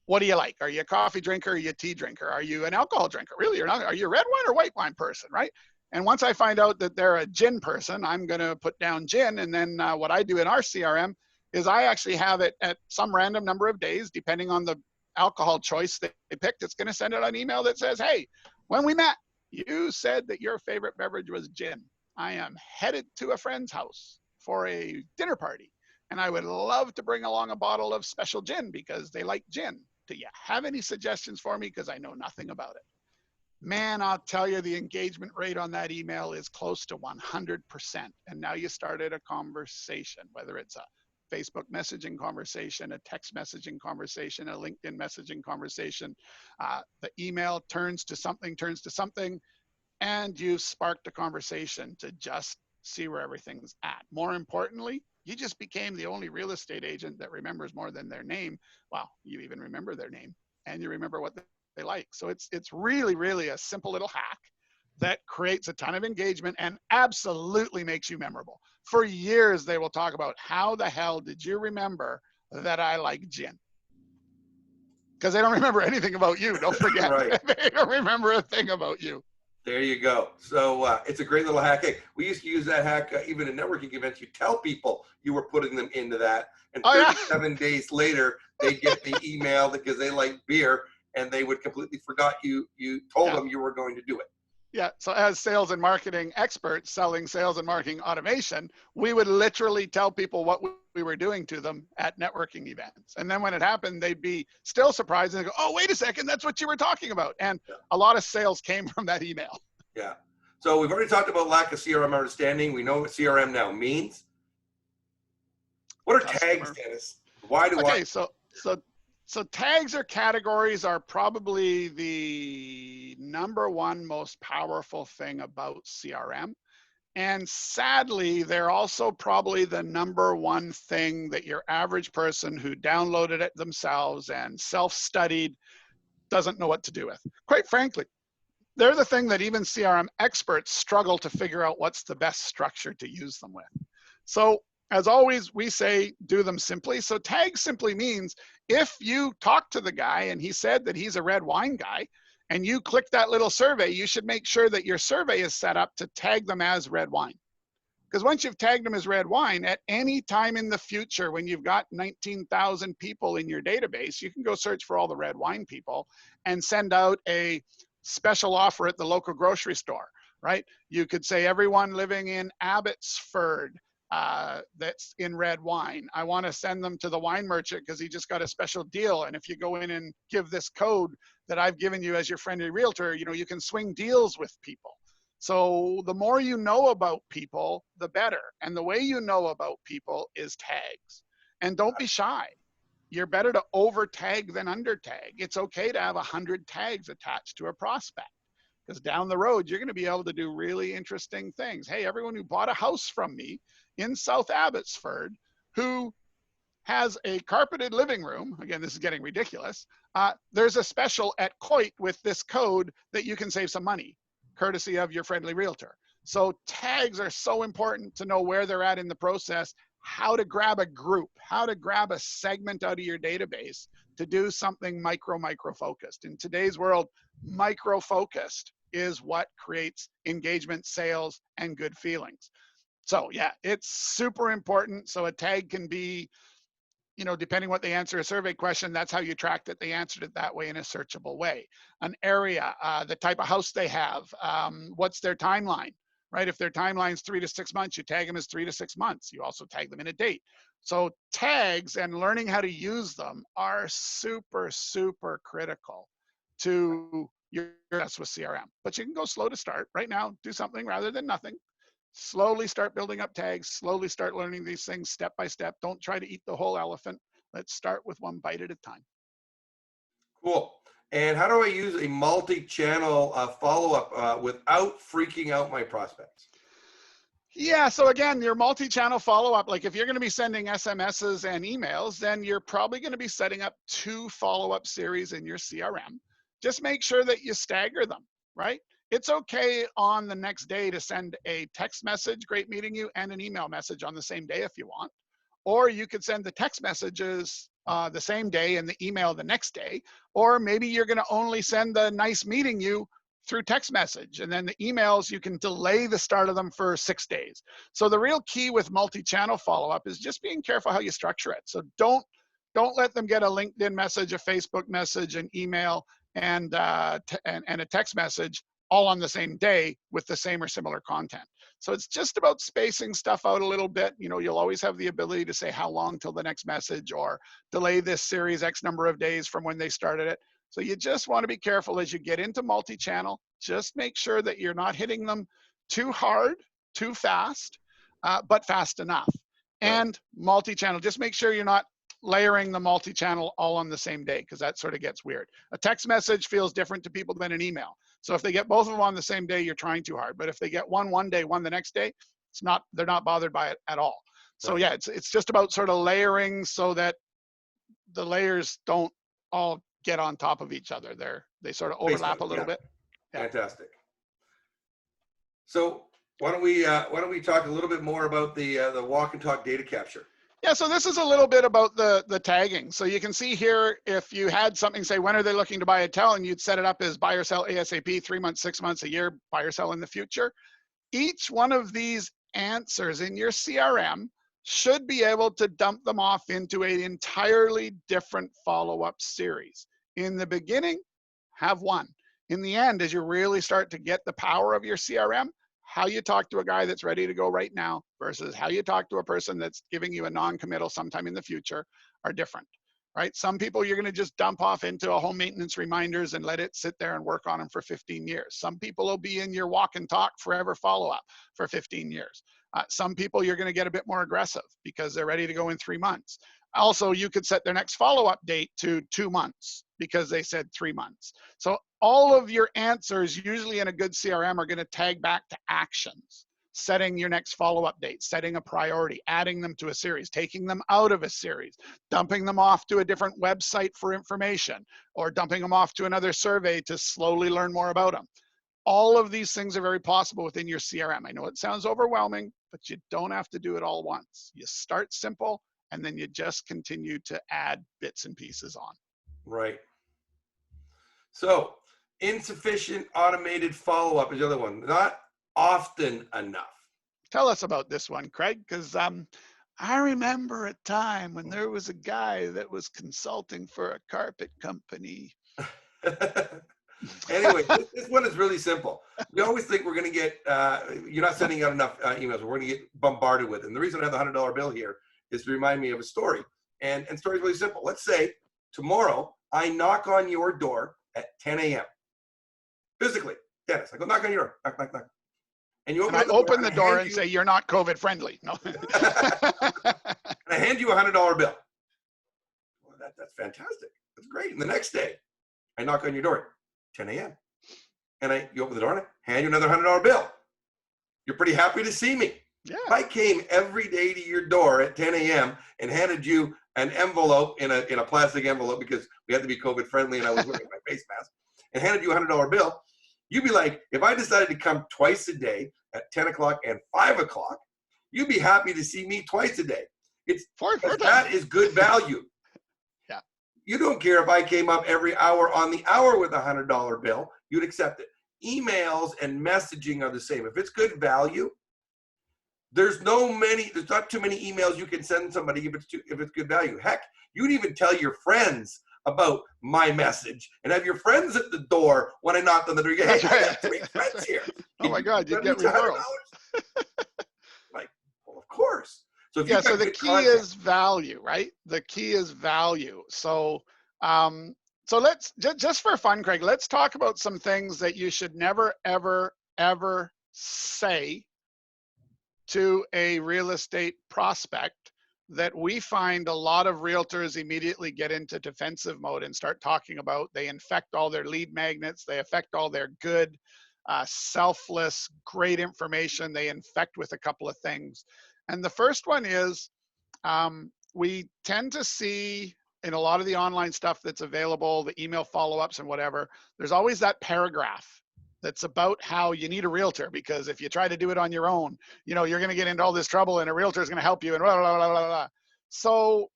Speaker 2: what do you like? Are you a coffee drinker? Are you a tea drinker? Are you an alcohol drinker? Really? Are you a red wine or white wine person, right? And once I find out that they're a gin person, I'm going to put down gin. And then what I do in our CRM is I actually have it at some random number of days, depending on the alcohol choice they picked. It's going to send out an email that says, hey, when we met, you said that your favorite beverage was gin. I am headed to a friend's house for a dinner party, and I would love to bring along a bottle of special gin because they like gin. Do you have any suggestions for me? Because I know nothing about it. Man, I'll tell you, the engagement rate on that email is close to 100%. And now you started a conversation, whether it's a Facebook messaging conversation, a text messaging conversation, a LinkedIn messaging conversation. The email turns to something, and you've sparked a conversation to just see where everything's at. More importantly, you just became the only real estate agent that remembers more than their name. Wow, you even remember their name, and you remember what they like. So it's really, really a simple little hack that creates a ton of engagement and absolutely makes you memorable. For years, they will talk about, how the hell did you remember that I like gin? Because they don't remember anything about you. Don't forget. Right. They don't remember a thing about you.
Speaker 1: There you go. So it's a great little hack. Hey, we used to use that hack even in networking events. You tell people you were putting them into that, and 37 days later, they get the email because they like beer, and they would completely forgot you told them you were going to do it.
Speaker 2: Yeah. So as sales and marketing experts selling sales and marketing automation, we would literally tell people what we were doing to them at networking events. And then when it happened, they'd be still surprised and go, oh, wait a second, that's what you were talking about. And a lot of sales came from that email.
Speaker 1: Yeah. So we've already talked about lack of CRM understanding. We know what CRM now means. What are tags, Dennis? Why do I?
Speaker 2: So tags or categories are probably the #1 most powerful thing about CRM. And sadly, they're also probably the #1 thing that your average person who downloaded it themselves and self-studied doesn't know what to do with. Quite frankly, they're the thing that even CRM experts struggle to figure out what's the best structure to use them with. So as always, we say do them simply. So tag simply means if you talk to the guy and he said that he's a red wine guy and you click that little survey, you should make sure that your survey is set up to tag them as red wine. Because once you've tagged them as red wine, at any time in the future, when you've got 19,000 people in your database, you can go search for all the red wine people and send out a special offer at the local grocery store, right? You could say everyone living in Abbotsford that's in red wine, I want to send them to the wine merchant because he just got a special deal. And if you go in and give this code that I've given you as your friendly realtor, you can swing deals with people. So the more you know about people, the better. And the way you know about people is tags. And don't be shy. You're better to over tag than under tag. It's okay to have 100 tags attached to a prospect, because down the road, you're going to be able to do really interesting things. Hey, everyone who bought a house from me in South Abbotsford who has a carpeted living room, again, this is getting ridiculous, there's a special at Coit with this code that you can save some money, courtesy of your friendly realtor. So tags are so important to know where they're at in the process, how to grab a group, how to grab a segment out of your database to do something micro focused. In today's world, micro focused is what creates engagement, sales, and good feelings. So yeah, it's super important. So a tag can be, depending what they answer a survey question, that's how you track that they answered it that way in a searchable way. An area, the type of house they have, what's their timeline, right? If their timeline's 3 to 6 months, you tag them as 3 to 6 months. You also tag them in a date. So tags and learning how to use them are super, super critical to your success with CRM. But you can go slow to start. Right now, do something rather than nothing. Slowly start building up tags, slowly start learning these things step by step. Don't try to eat the whole elephant. Let's start with one bite at a time.
Speaker 1: Cool. And how do I use a multi-channel follow-up without freaking out my prospects?
Speaker 2: Yeah, so again, your multi-channel follow-up, like if you're going to be sending SMSs and emails, then you're probably going to be setting up 2 follow-up series in your CRM. Just make sure that you stagger them, right? It's okay on the next day to send a text message, great meeting you, and an email message on the same day if you want. Or you could send the text messages the same day and the email the next day. Or maybe you're going to only send the nice meeting you through text message, and then the emails, you can delay the start of them for 6 days. So the real key with multi-channel follow-up is just being careful how you structure it. So don't let them get a LinkedIn message, a Facebook message, an email, and a text message all on the same day with the same or similar content. So it's just about spacing stuff out a little bit. You'll always have the ability to say how long till the next message, or delay this series X number of days from when they started it. So you just want to be careful as you get into multi-channel. Just make sure that you're not hitting them too hard, too fast, but fast enough. And multi-channel, just make sure you're not layering the multi-channel all on the same day, because that sort of gets weird. A text message feels different to people than an email. So if they get both of them on the same day, you're trying too hard. But if they get one day, one the next day, they're not bothered by it at all. So yeah, it's just about sort of layering so that the layers don't all get on top of each other. They sort of overlap a little bit.
Speaker 1: Yeah. Fantastic. So why don't we talk a little bit more about the walk and talk data capture?
Speaker 2: Yeah, so this is a little bit about the tagging. So you can see here, if you had something say, when are they looking to buy a hotel, and you'd set it up as buy or sell ASAP, 3 months, 6 months, a year, buy or sell in the future. Each one of these answers in your CRM should be able to dump them off into an entirely different follow-up series. In the beginning, have one. In the end, as you really start to get the power of your CRM, how you talk to a guy that's ready to go right now versus how you talk to a person that's giving you a non-committal sometime in the future are different, right? Some people you're going to just dump off into a home maintenance reminders and let it sit there and work on them for 15 years. Some people will be in your walk and talk forever follow-up for 15 years. Some people you're going to get a bit more aggressive because they're ready to go in 3 months. Also, you could set their next follow-up date to 2 months because they said 3 months. So all of your answers, usually in a good CRM, are going to tag back to actions, setting your next follow-up date, setting a priority, adding them to a series, taking them out of a series, dumping them off to a different website for information, or dumping them off to another survey to slowly learn more about them. All of these things are very possible within your CRM. I know it sounds overwhelming, but you don't have to do it all once. You start simple, and then you just continue to add bits and pieces on.
Speaker 1: Right. So insufficient automated follow-up is the other one. Not often enough.
Speaker 2: Tell us about this one, Craig, because I remember a time when there was a guy that was consulting for a carpet company.
Speaker 1: Anyway, this one is really simple. We always think we're going to get, you're not sending out enough emails. We're going to get bombarded with it. And the reason I have the $100 bill here is to remind me of a story. And story is really simple. Let's say tomorrow I knock on your door at 10 a.m. Physically, Dennis, I go knock on your door, knock, knock, knock. And you
Speaker 2: open the door and say, you're not COVID friendly. No.
Speaker 1: And I hand you a $100 bill. Well, that's fantastic. That's great. And the next day, I knock on your door, 10 a.m. And you open the door and I hand you another $100 bill. You're pretty happy to see me.
Speaker 2: Yeah.
Speaker 1: If I came every day to your door at 10 a.m. and handed you an envelope in a plastic envelope because we had to be COVID friendly and I was wearing my face mask, and handed you a $100 bill, you'd be like, if I decided to come twice a day at 10 o'clock and 5 o'clock, you'd be happy to see me twice a day. That is good value.
Speaker 2: Yeah.
Speaker 1: You don't care if I came up every hour on the hour with a $100 bill, you'd accept it. Emails and messaging are the same. If it's good value, there's not too many emails you can send somebody if it's good value. Heck, you'd even tell your friends about my message and have your friends at the door when I knocked on the door. You go, hey, I got 3 friends here.
Speaker 2: Oh my God, you get referrals.
Speaker 1: Like, well, of course. So
Speaker 2: the key is value, right? The key is value. So let's just for fun, Craig, let's talk about some things that you should never, ever, ever say to a real estate prospect that we find a lot of realtors immediately get into defensive mode and start talking about. They infect all their lead magnets. They affect all their good, selfless, great information. They infect with a couple of things. And the first one is we tend to see in a lot of the online stuff that's available, the email follow-ups and whatever, there's always that paragraph that's about how you need a realtor, because if you try to do it on your own, you're going to get into all this trouble and a realtor is going to help you and blah, blah, blah, blah, blah. So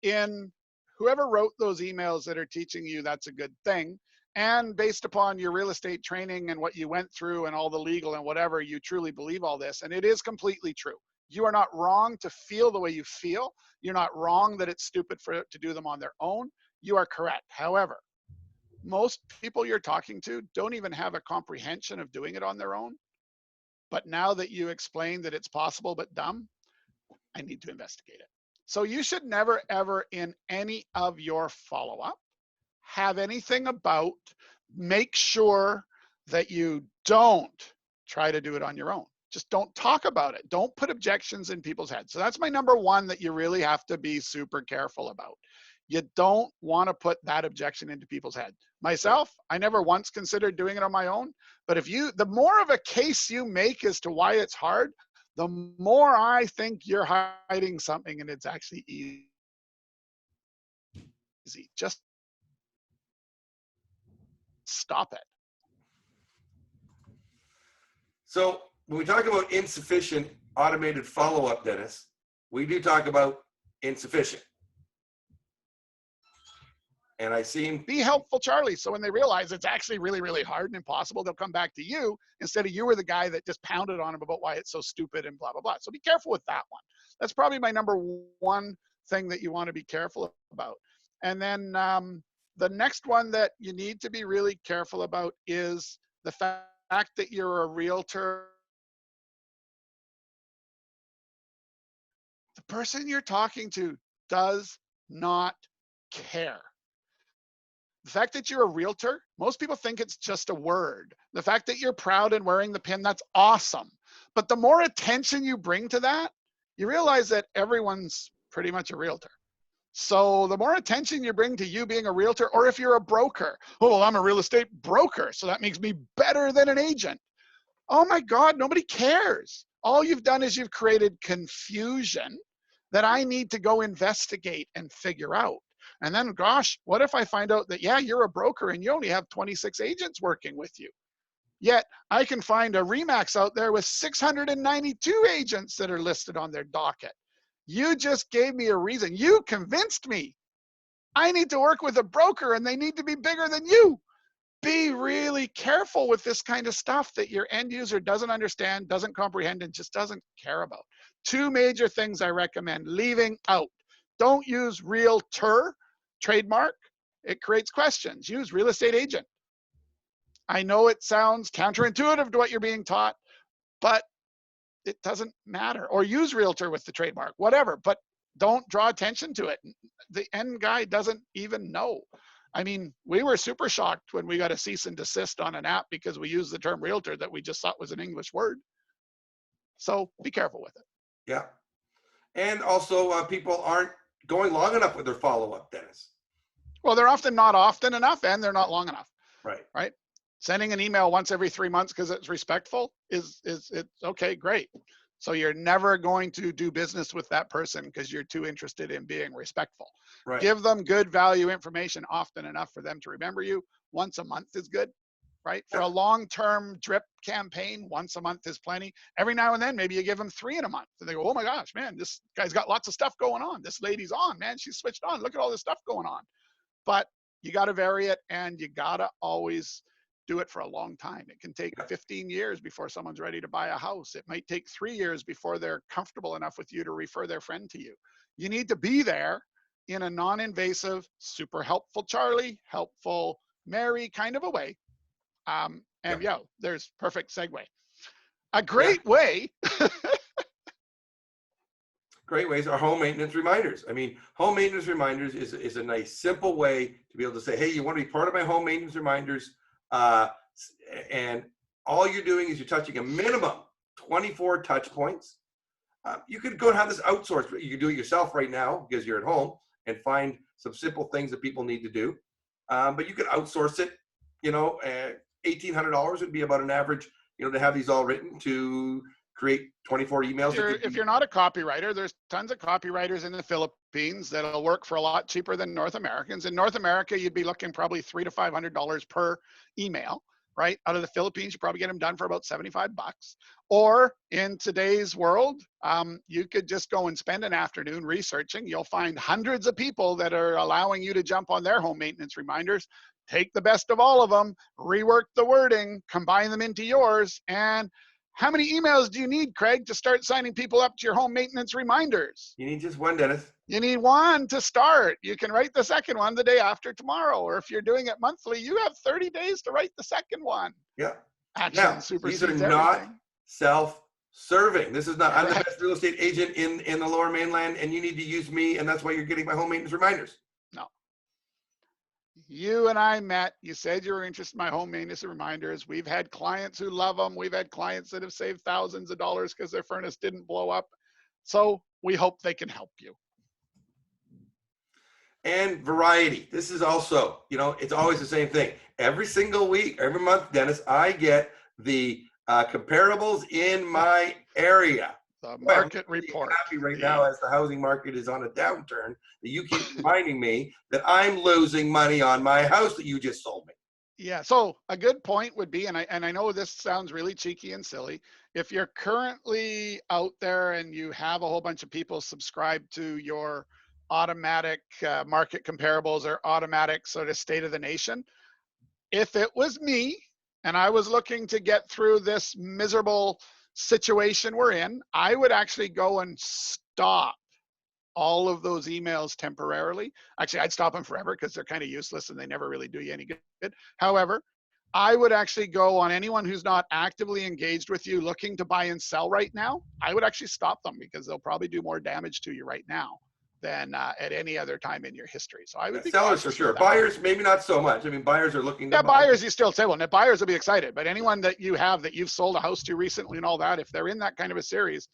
Speaker 2: in whoever wrote those emails that are teaching you that's a good thing, and based upon your real estate training and what you went through and all the legal and whatever, you truly believe all this, and it is completely true. You are not wrong to feel the way you feel. You're not wrong that it's stupid for it to do them on their own. You are correct. However, most people you're talking to don't even have a comprehension of doing it on their own. But now that you explain that it's possible but dumb, I need to investigate it. So you should never, ever in any of your follow-up have anything about make sure that you don't try to do it on your own. Just don't talk about it. Don't put objections in people's heads. So that's my number one that you really have to be super careful about. You don't want to put that objection into people's head. Myself, I never once considered doing it on my own. But the more of a case you make as to why it's hard, the more I think you're hiding something and it's actually easy. Just stop it.
Speaker 1: So when we talk about insufficient automated follow-up, Dennis, we do talk about insufficient. And I seem
Speaker 2: be helpful, Charlie. So when they realize it's actually really, really hard and impossible, they'll come back to you instead of you were the guy that just pounded on them about why it's so stupid and blah, blah, blah. So be careful with that one. That's probably my number one thing that you want to be careful about. And then the next one that you need to be really careful about is the fact that you're a realtor. The person you're talking to does not care. The fact that you're a realtor, most people think it's just a word. The fact that you're proud and wearing the pin, that's awesome. But the more attention you bring to that, you realize that everyone's pretty much a realtor. So the more attention you bring to you being a realtor, or if you're a broker, oh, well, I'm a real estate broker, so that makes me better than an agent. Oh my God, nobody cares. All you've done is you've created confusion that I need to go investigate and figure out. And then, gosh, what if I find out that, yeah, you're a broker and you only have 26 agents working with you? Yet I can find a Remax out there with 692 agents that are listed on their docket. You just gave me a reason. You convinced me. I need to work with a broker and they need to be bigger than you. Be really careful with this kind of stuff that your end user doesn't understand, doesn't comprehend, and just doesn't care about. Two major things I recommend leaving out. Don't use realtor, trademark. It creates questions. Use real estate agent. I know it sounds counterintuitive to what you're being taught, but it doesn't matter. Or use realtor with the trademark, whatever, but don't draw attention to it. The end guy doesn't even know. I mean, we were super shocked when we got a cease and desist on an app because we used the term realtor that we just thought was an English word. So be careful with it.
Speaker 1: Yeah. And also, people aren't going long enough with their follow-up, Dennis.
Speaker 2: Well, they're often not often enough and they're not long enough.
Speaker 1: Right.
Speaker 2: Right. Sending an email once every 3 months because it's respectful is it's okay, great. So you're never going to do business with that person because you're too interested in being respectful.
Speaker 1: Right.
Speaker 2: Give them good value information often enough for them to remember you. Once a month is good, right? For a long-term drip campaign, once a month is plenty. Every now and then, maybe you give them 3 in a month. And they go, oh my gosh, man, this guy's got lots of stuff going on. This lady's on, man, she's switched on. Look at all this stuff going on. But you got to vary it and you got to always do it for a long time. It can take 15 years before someone's ready to buy a house. It might take 3 years before they're comfortable enough with you to refer their friend to you. You need to be there in a non-invasive, super helpful Charlie, helpful Mary kind of a way. There's perfect segue. A great way.
Speaker 1: Great ways are home maintenance reminders. I mean, home maintenance reminders is a nice, simple way to be able to say, hey, you want to be part of my home maintenance reminders? And all you're doing is you're touching a minimum 24 touch points. You could go and have this outsourced. You can do it yourself right now because you're at home and find some simple things that people need to do. But you could outsource it. $1,800 would be about an average, to have these all written to create 24 emails.
Speaker 2: If you're not a copywriter, there's tons of copywriters in the Philippines that'll work for a lot cheaper than North Americans. In North America, you'd be looking probably $300 to $500 per email, right? Out of the Philippines, you probably get them done for about $75. Or in today's world, you could just go and spend an afternoon researching. You'll find hundreds of people that are allowing you to jump on their home maintenance reminders. Take the best of all of them, rework the wording, combine them into yours, and how many emails do you need, Craig, to start signing people up to your home maintenance reminders?
Speaker 1: You need just one, Dennis.
Speaker 2: You need one to start. You can write the second one the day after tomorrow. Or if you're doing it monthly, you have 30 days to write the second one.
Speaker 1: Yeah.
Speaker 2: Action
Speaker 1: these
Speaker 2: supersedes
Speaker 1: are
Speaker 2: everything.
Speaker 1: not self-serving. This is not, I'm the best real estate agent in the Lower Mainland, and you need to use me, and that's why you're getting my home maintenance reminders.
Speaker 2: No. You and I met, you said you were interested in my home maintenance reminders. We've had clients who love them. We've had clients that have saved thousands of dollars because their furnace didn't blow up. So we hope they can help you.
Speaker 1: And variety. This is also, it's always the same thing. Every single week, every month, Dennis, I get the comparables in my area.
Speaker 2: The market report.
Speaker 1: I'm happy right now as the housing market is on a downturn that you keep reminding me that I'm losing money on my house that you just sold me.
Speaker 2: Yeah, so a good point would be, and I know this sounds really cheeky and silly, if you're currently out there and you have a whole bunch of people subscribe to your automatic market comparables or automatic sort of state of the nation, if it was me and I was looking to get through this miserable situation we're in, I would actually go and stop all of those emails temporarily. Actually, I'd stop them forever because they're kind of useless and they never really do you any good. However, I would actually go on anyone who's not actively engaged with you looking to buy and sell right now. I would actually stop them because they'll probably do more damage to you right now than at any other time in your history. So I would be
Speaker 1: sellers for sure. Buyers, maybe not so much. I mean, buyers are looking to buy.
Speaker 2: Buyers you still say, well, buyers will be excited, but anyone that you have that you've sold a house to recently and all that, if they're in that kind of a series,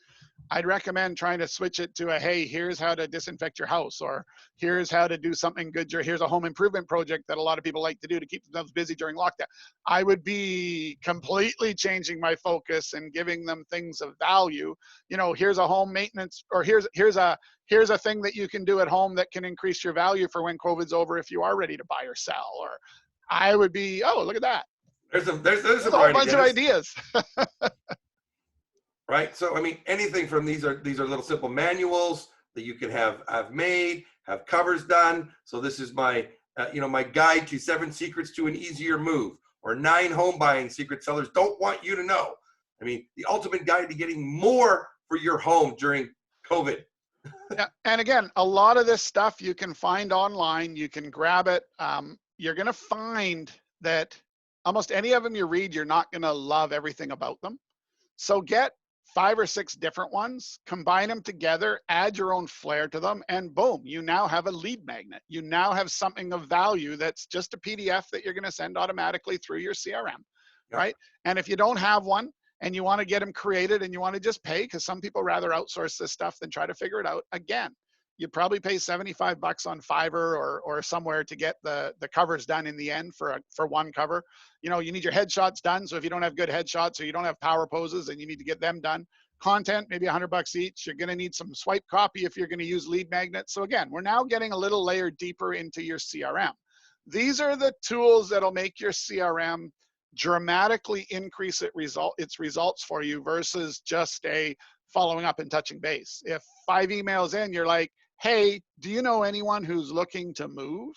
Speaker 2: I'd recommend trying to switch it to a, hey, here's how to disinfect your house, or here's how to do something good. Here's a home improvement project that a lot of people like to do to keep themselves busy during lockdown. I would be completely changing my focus and giving them things of value. Here's a home maintenance, or here's a thing that you can do at home that can increase your value for when COVID's over if you are ready to buy or sell. Or I would be, oh, look at that.
Speaker 1: There's some
Speaker 2: There's a whole
Speaker 1: variety,
Speaker 2: bunch of
Speaker 1: Dennis.
Speaker 2: ideas.
Speaker 1: Right. So I mean, anything from these are little simple manuals that you can have made, have covers done. So this is my my guide to 7 secrets to an easier move, or 9 home buying secrets sellers don't want you to know. I mean, the ultimate guide to getting more for your home during COVID.
Speaker 2: Yeah, and again, a lot of this stuff you can find online. You can grab it. You're going to find that almost any of them you read, you're not going to love everything about them. So get 5 or 6 different ones, combine them together, add your own flair to them, and boom, you now have a lead magnet. You now have something of value that's just a PDF that you're going to send automatically through your CRM,
Speaker 1: Yeah.
Speaker 2: right? And if you don't have one and you want to get them created and you want to just pay, because some people rather outsource this stuff than try to figure it out, again, you probably pay $75 on Fiverr or somewhere to get the covers done in the end for one cover. You know, you need your headshots done. So if you don't have good headshots or you don't have power poses and you need to get them done, content, maybe $100 each. You're going to need some swipe copy if you're going to use lead magnets. So again, we're now getting a little layer deeper into your CRM. These are the tools that'll make your CRM dramatically increase its results for you versus just a following up and touching base. If 5 emails in, you're like, hey, do you know anyone who's looking to move?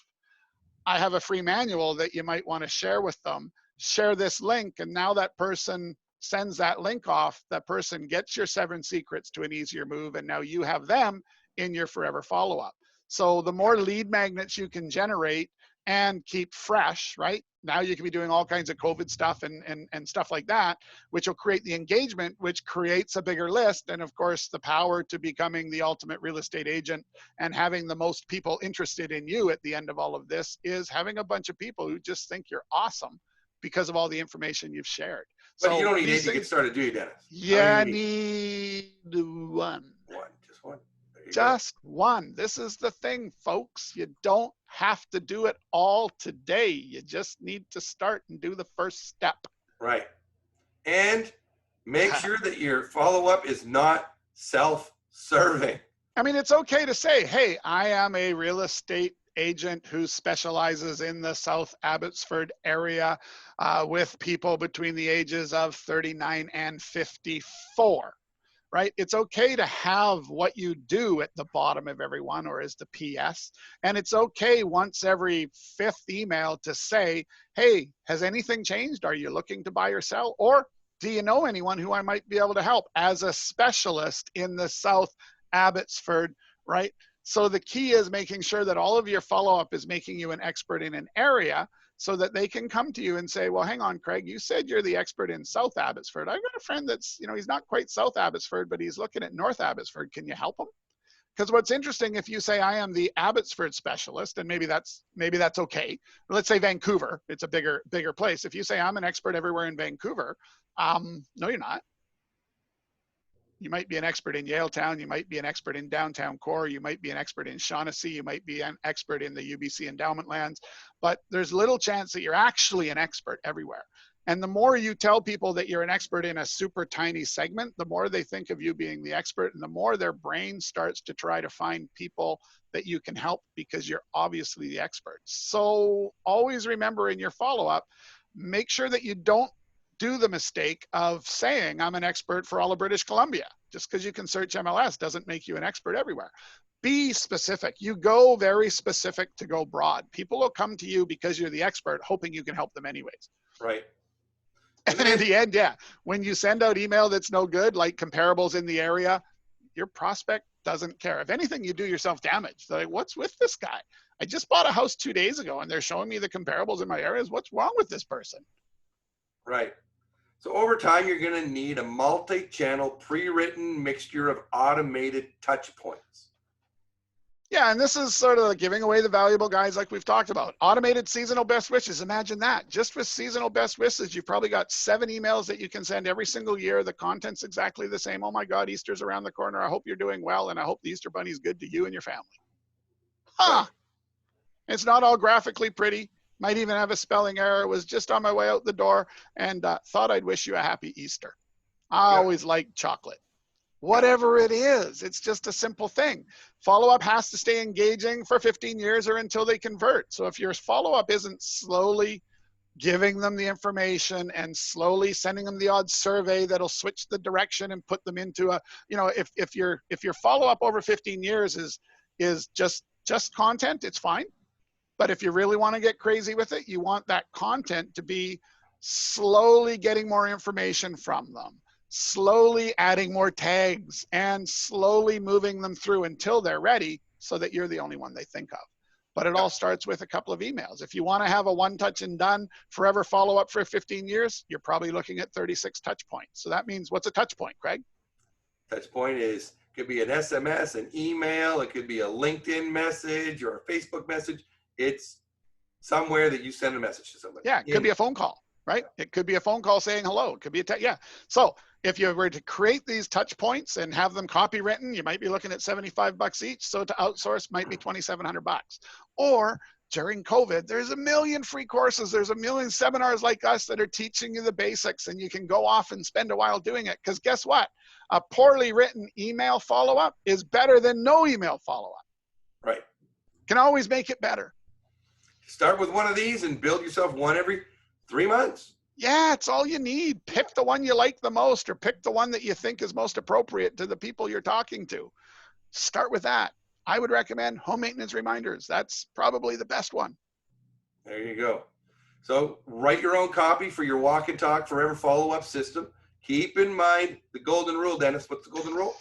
Speaker 2: I have a free manual that you might want to share with them. Share this link, and now that person sends that link off. That person gets your 7 secrets to an easier move, and now you have them in your forever follow-up. So the more lead magnets you can generate and keep fresh, right? Now you can be doing all kinds of COVID stuff and stuff like that, which will create the engagement, which creates a bigger list. And of course, the power to becoming the ultimate real estate agent and having the most people interested in you at the end of all of this is having a bunch of people who just think you're awesome because of all the information you've shared.
Speaker 1: But
Speaker 2: So
Speaker 1: you don't need 8
Speaker 2: these
Speaker 1: to get
Speaker 2: things,
Speaker 1: started, do you, Dennis?
Speaker 2: you need one.
Speaker 1: Just one. There you
Speaker 2: Just one. This is the thing, folks. You don't have to do it all today. You just need to start and do the first step.
Speaker 1: Right. And make sure that your follow-up is not self-serving.
Speaker 2: I mean, it's okay to say, hey, I am a real estate agent who specializes in the South Abbotsford area with people between the ages of 39 and 54. Right? It's okay to have what you do at the bottom of every one or as the PS. And it's okay once every 5th email to say, hey, has anything changed? Are you looking to buy or sell? Or do you know anyone who I might be able to help as a specialist in the South Abbotsford, right? So the key is making sure that all of your follow-up is making you an expert in an area so that they can come to you and say, well, hang on, Craig, you said you're the expert in South Abbotsford. I've got a friend that's, he's not quite South Abbotsford, but he's looking at North Abbotsford. Can you help him? Because what's interesting, if you say I am the Abbotsford specialist, and maybe that's okay. Let's say Vancouver, it's a bigger place. If you say I'm an expert everywhere in Vancouver, no, you're not. You might be an expert in Yaletown. You might be an expert in downtown core. You might be an expert in Shaughnessy. You might be an expert in the UBC endowment lands. But there's little chance that you're actually an expert everywhere. And the more you tell people that you're an expert in a super tiny segment, the more they think of you being the expert, and the more their brain starts to try to find people that you can help because you're obviously the expert. So always remember in your follow-up, make sure that you don't do the mistake of saying I'm an expert for all of British Columbia. Just because you can search MLS doesn't make you an expert everywhere. Be specific. You go very specific to go broad. People will come to you because you're the expert, hoping you can help them anyways.
Speaker 1: Right.
Speaker 2: And in the end, yeah, when you send out email that's no good, like comparables in the area, your prospect doesn't care. If anything, you do yourself damage. They're like, what's with this guy? I just bought a house 2 days ago and they're showing me the comparables in my areas. What's wrong with this person?
Speaker 1: Right. So over time, you're going to need a multi-channel pre-written mixture of automated touch points.
Speaker 2: Yeah, and this is sort of giving away the valuable guys like we've talked about. Automated seasonal best wishes. Imagine that. Just with seasonal best wishes, you've probably got 7 emails that you can send every single year. The content's exactly the same. Oh my God, Easter's around the corner. I hope you're doing well, and I hope the Easter Bunny's good to you and your family. Huh. It's not all graphically pretty. Might even have a spelling error. Was just on my way out the door and thought I'd wish you a happy Easter. I always like chocolate. Whatever it is, it's just a simple thing. Follow-up has to stay engaging for 15 years or until they convert. So if your follow-up isn't slowly giving them the information and slowly sending them the odd survey that'll switch the direction and put them into a, you know, if your follow-up over 15 years is just content, it's fine. But if you really want to get crazy with it, you want that content to be slowly getting more information from them, slowly adding more tags, and slowly moving them through until they're ready so that you're the only one they think of. But it all starts with a couple of emails. If you want to have a one touch and done forever follow-up for 15 years, you're probably looking at 36 touch points. So that means, what's a touch point, Craig?
Speaker 1: Touch point could be an SMS, an email, it could be a LinkedIn message or a Facebook message. It's somewhere that you send a message to somebody.
Speaker 2: Yeah, it could be a phone call, right? It could be a phone call saying hello. It could be yeah. So if you were to create these touch points and have them copywritten, you might be looking at $75 each. So to outsource might be $2,700. Or during COVID, there's a million free courses. There's a million seminars like us that are teaching you the basics, and you can go off and spend a while doing it. Because guess what? A poorly written email follow-up is better than no email follow-up.
Speaker 1: Right.
Speaker 2: Can always make it better.
Speaker 1: Start with one of these and build yourself one every 3 months.
Speaker 2: Yeah, it's all you need. Pick the one you like the most, or pick the one that you think is most appropriate to the people you're talking to. Start with that. I would recommend home maintenance reminders. That's probably the best one.
Speaker 1: There you go. So write your own copy for your walk and talk forever follow-up system. Keep in mind the golden rule, Dennis. What's the golden rule?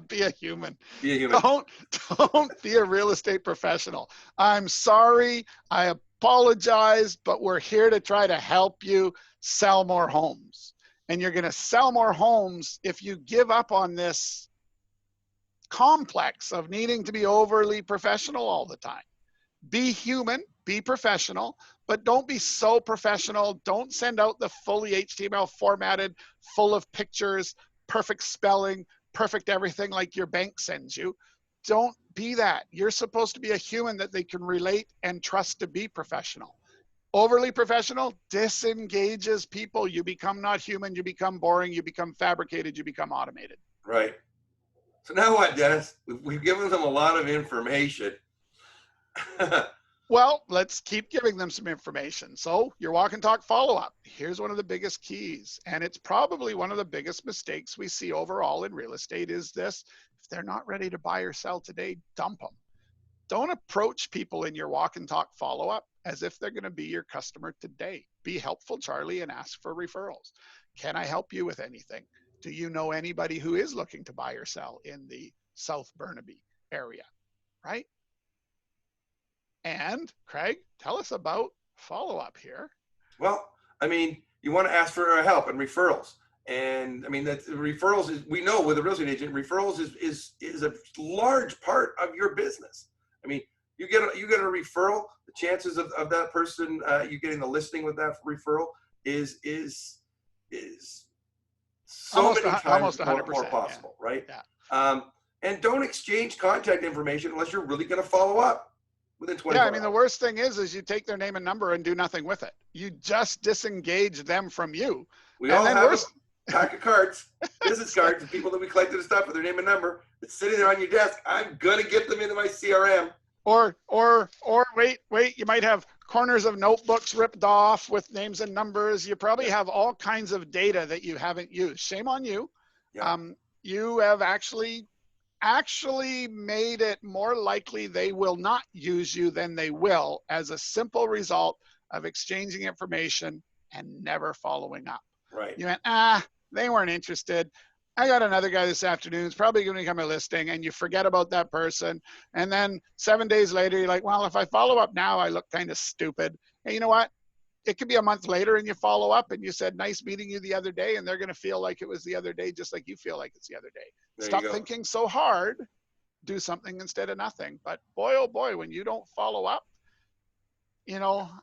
Speaker 2: Be a human.
Speaker 1: Be a human.
Speaker 2: Don't be a real estate professional. I'm sorry. I apologize, but we're here to try to help you sell more homes. And you're going to sell more homes if you give up on this complex of needing to be overly professional all the time. Be human, be professional, but don't be so professional. Don't send out the fully HTML formatted, full of pictures, perfect spelling, perfect everything like your bank sends you. Don't be that. You're supposed to be a human that they can relate and trust to be professional. Overly professional disengages people. You become not human. You become boring. You become fabricated. You become automated.
Speaker 1: Right. So now what, Dennis? We've given them a lot of information.
Speaker 2: Well, let's keep giving them some information. So your walk and talk follow-up. Here's one of the biggest keys, and it's probably one of the biggest mistakes we see overall in real estate is this. If they're not ready to buy or sell today, dump them. Don't approach people in your walk and talk follow-up as if they're going to be your customer today. Be helpful, Charlie, and ask for referrals. Can I help you with anything? Do you know anybody who is looking to buy or sell in the South Burnaby area, right? And Craig, tell us about follow-up here.
Speaker 1: Well, I mean, you want to ask for help and referrals. And I mean, that referrals is, we know with a real estate agent, referrals is a large part of your business. I mean, you get a referral, the chances of that person, you getting the listing with that referral is so
Speaker 2: almost
Speaker 1: many times
Speaker 2: almost 100%,
Speaker 1: more possible,
Speaker 2: yeah.
Speaker 1: right?
Speaker 2: Yeah.
Speaker 1: And don't exchange contact information unless you're really going to follow up within 24
Speaker 2: hours. The worst thing is you take their name and number and do nothing with it. You just disengage them from you.
Speaker 1: We all have a pack of cards, business cards, of people that we collected the stuff with their name and number. It's sitting there on your desk. I'm going to get them into my CRM.
Speaker 2: Or wait, you might have corners of notebooks ripped off with names and numbers. You probably have all kinds of data that you haven't used. Shame on you.
Speaker 1: Yeah.
Speaker 2: You have actually made it more likely they will not use you than they will as a simple result of exchanging information and never following up.
Speaker 1: Right.
Speaker 2: You went, they weren't interested. I got another guy this afternoon. It's probably going to become a listing, and you forget about that person. And then 7 days later, you're like, well, if I follow up now, I look kind of stupid. And you know what? It could be a month later and you follow up and you said, nice meeting you the other day. And they're going to feel like it was the other day, just like you feel like it's the other day. Stop thinking so hard. Do something instead of nothing. But boy, oh boy, when you don't follow up,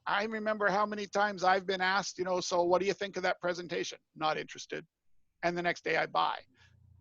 Speaker 2: I remember how many times I've been asked, so what do you think of that presentation? Not interested. And the next day I buy.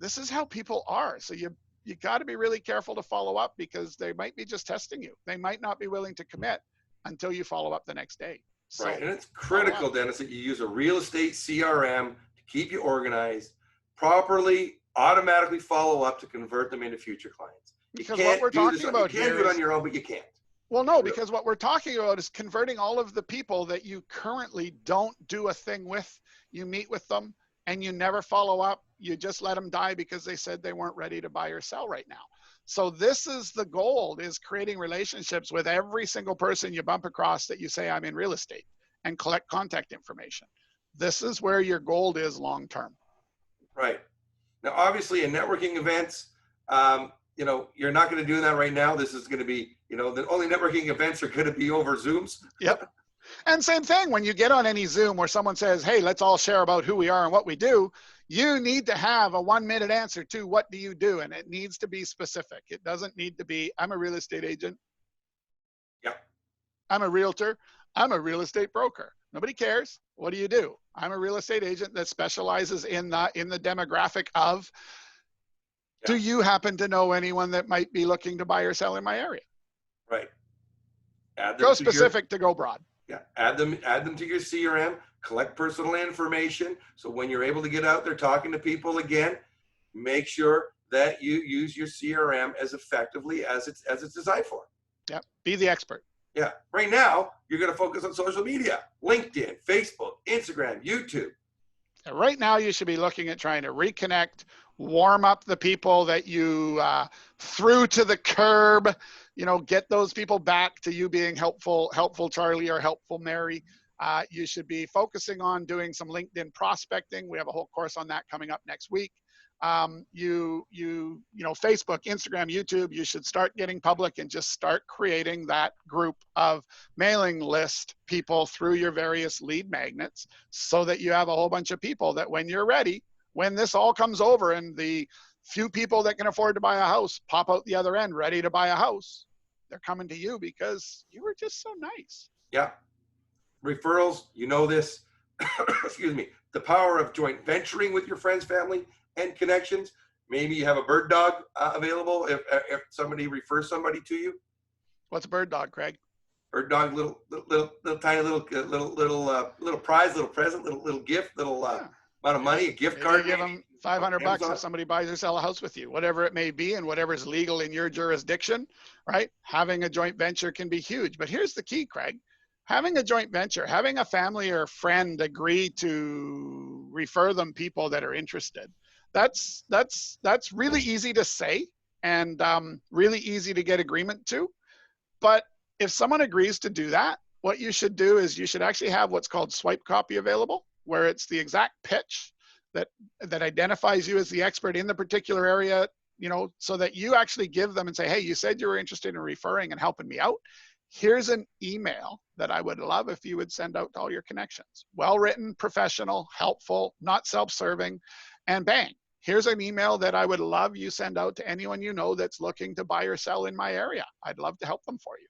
Speaker 2: This is how people are. So you got to be really careful to follow up because they might be just testing you. They might not be willing to commit until you follow up the next day. So,
Speaker 1: right. And it's critical, Dennis, that you use a real estate CRM to keep you organized, properly, automatically follow up to convert them into future clients.
Speaker 2: Because what we're talking about
Speaker 1: here, you can't do it on your own, but you can't.
Speaker 2: Well, no, because what we're talking about is converting all of the people that you currently don't do a thing with. You meet with them and you never follow up. You just let them die because they said they weren't ready to buy or sell right now. So this is the goal, is creating relationships with every single person you bump across that you say, I'm in real estate, and collect contact information. This is where your goal is long term.
Speaker 1: Right. Now, obviously, in networking events, you're not going to do that right now. This is going to be, the only networking events are going to be over Zooms.
Speaker 2: Yep. And same thing, when you get on any Zoom where someone says, hey, let's all share about who we are and what we do, you need to have a 1-minute answer to what do you do? And it needs to be specific. It doesn't need to be, I'm a real estate agent.
Speaker 1: Yep.
Speaker 2: I'm a realtor. I'm a real estate broker. Nobody cares. What do you do? I'm a real estate agent that specializes in the demographic of, do you happen to know anyone that might be looking to buy or sell in my area?
Speaker 1: Right.
Speaker 2: Go specific to go broad.
Speaker 1: Yeah. Add them to your CRM, collect personal information. So when you're able to get out there talking to people again, make sure that you use your CRM as effectively as it's designed for.
Speaker 2: Yeah. Be the expert.
Speaker 1: Yeah. Right now, you're going to focus on social media, LinkedIn, Facebook, Instagram, YouTube.
Speaker 2: Right now, you should be looking at trying to reconnect, warm up the people that you threw to the curb, get those people back to you being helpful Charlie or helpful Mary. You should be focusing on doing some LinkedIn prospecting. We have a whole course on that coming up next week. Facebook, Instagram, YouTube, you should start getting public and just start creating that group of mailing list people through your various lead magnets, so that you have a whole bunch of people that when you're ready, when this all comes over and the few people that can afford to buy a house pop out the other end ready to buy a house, they're coming to you because you were just so nice.
Speaker 1: Yeah. Referrals, this. Excuse me. The power of joint venturing with your friends, family, and connections. Maybe you have a bird dog available if somebody refers somebody to you.
Speaker 2: What's a bird dog, Craig?
Speaker 1: Bird dog, little tiny little prize, little present, little gift, amount of money, a gift card.
Speaker 2: Give them $500 if somebody buys or sell a house with you, whatever it may be, and whatever is legal in your jurisdiction, right? Having a joint venture can be huge. But here's the key, Craig. Having a joint venture, having a family or friend agree to refer them people that are interested, that's really easy to say and really easy to get agreement to. But if someone agrees to do that, what you should do is you should actually have what's called swipe copy available, where it's the exact pitch that identifies you as the expert in the particular area, so that you actually give them and say, hey, you said you were interested in referring and helping me out. Here's an email that I would love if you would send out to all your connections. Well-written, professional, helpful, not self-serving, and bang. Here's an email that I would love you send out to anyone you know that's looking to buy or sell in my area. I'd love to help them for you.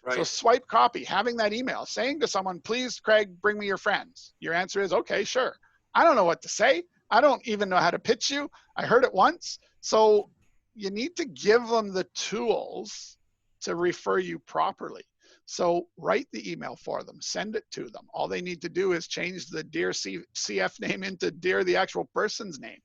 Speaker 2: Right. So swipe copy, having that email, saying to someone, please, Craig, bring me your friends. Your answer is, okay, sure. I don't know what to say. I don't even know how to pitch you. I heard it once. So you need to give them the tools to refer you properly. So write the email for them, send it to them. All they need to do is change the Dear CF name into Dear the actual person's name.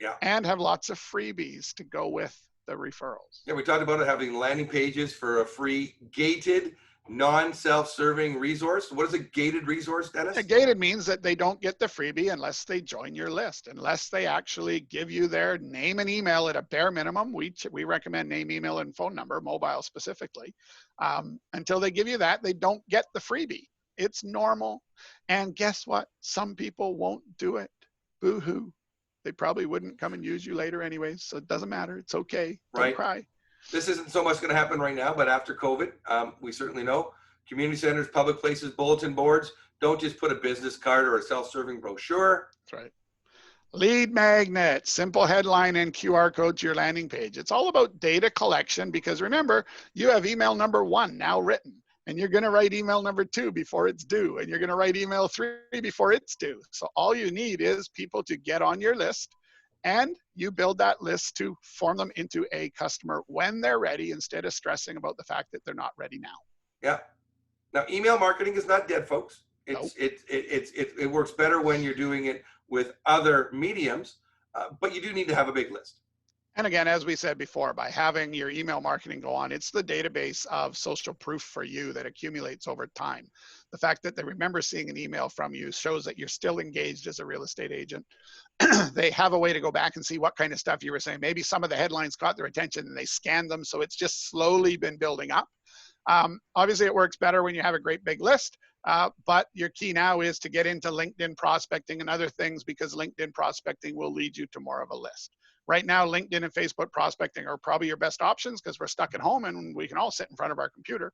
Speaker 2: Yeah. And have lots of freebies to go with the referrals.
Speaker 1: Yeah, we talked about it, having landing pages for a free gated, non-self-serving resource. What is a gated resource, Dennis?
Speaker 2: A gated means that they don't get the freebie unless they join your list, unless they actually give you their name and email at a bare minimum. We recommend name, email, and phone number, mobile specifically. Until they give you that, they don't get the freebie. It's normal. And guess what? Some people won't do it. Boo-hoo. They probably wouldn't come and use you later anyways, so it doesn't matter. It's okay. Don't cry.
Speaker 1: This isn't so much going to happen right now, but after COVID, we certainly know community centers, public places, bulletin boards, don't just put a business card or a self-serving brochure.
Speaker 2: That's right. Lead magnet, simple headline and QR code to your landing page. It's all about data collection, because remember, you have email number 1 now written. And you're going to write email number 2 before it's due. And you're going to write email 3 before it's due. So all you need is people to get on your list, and you build that list to form them into a customer when they're ready, instead of stressing about the fact that they're not ready now.
Speaker 1: Yeah. Now, email marketing is not dead, folks. It works better when you're doing it with other mediums, but you do need to have a big list.
Speaker 2: And again, as we said before, by having your email marketing go on, it's the database of social proof for you that accumulates over time. The fact that they remember seeing an email from you shows that you're still engaged as a real estate agent. They have a way to go back and see what kind of stuff you were saying. Maybe some of the headlines caught their attention and they scanned them. So it's just slowly been building up. Obviously, it works better when you have a great big list. But your key now is to get into LinkedIn prospecting and other things, because LinkedIn prospecting will lead you to more of a list. Right now, LinkedIn and Facebook prospecting are probably your best options because we're stuck at home and we can all sit in front of our computer.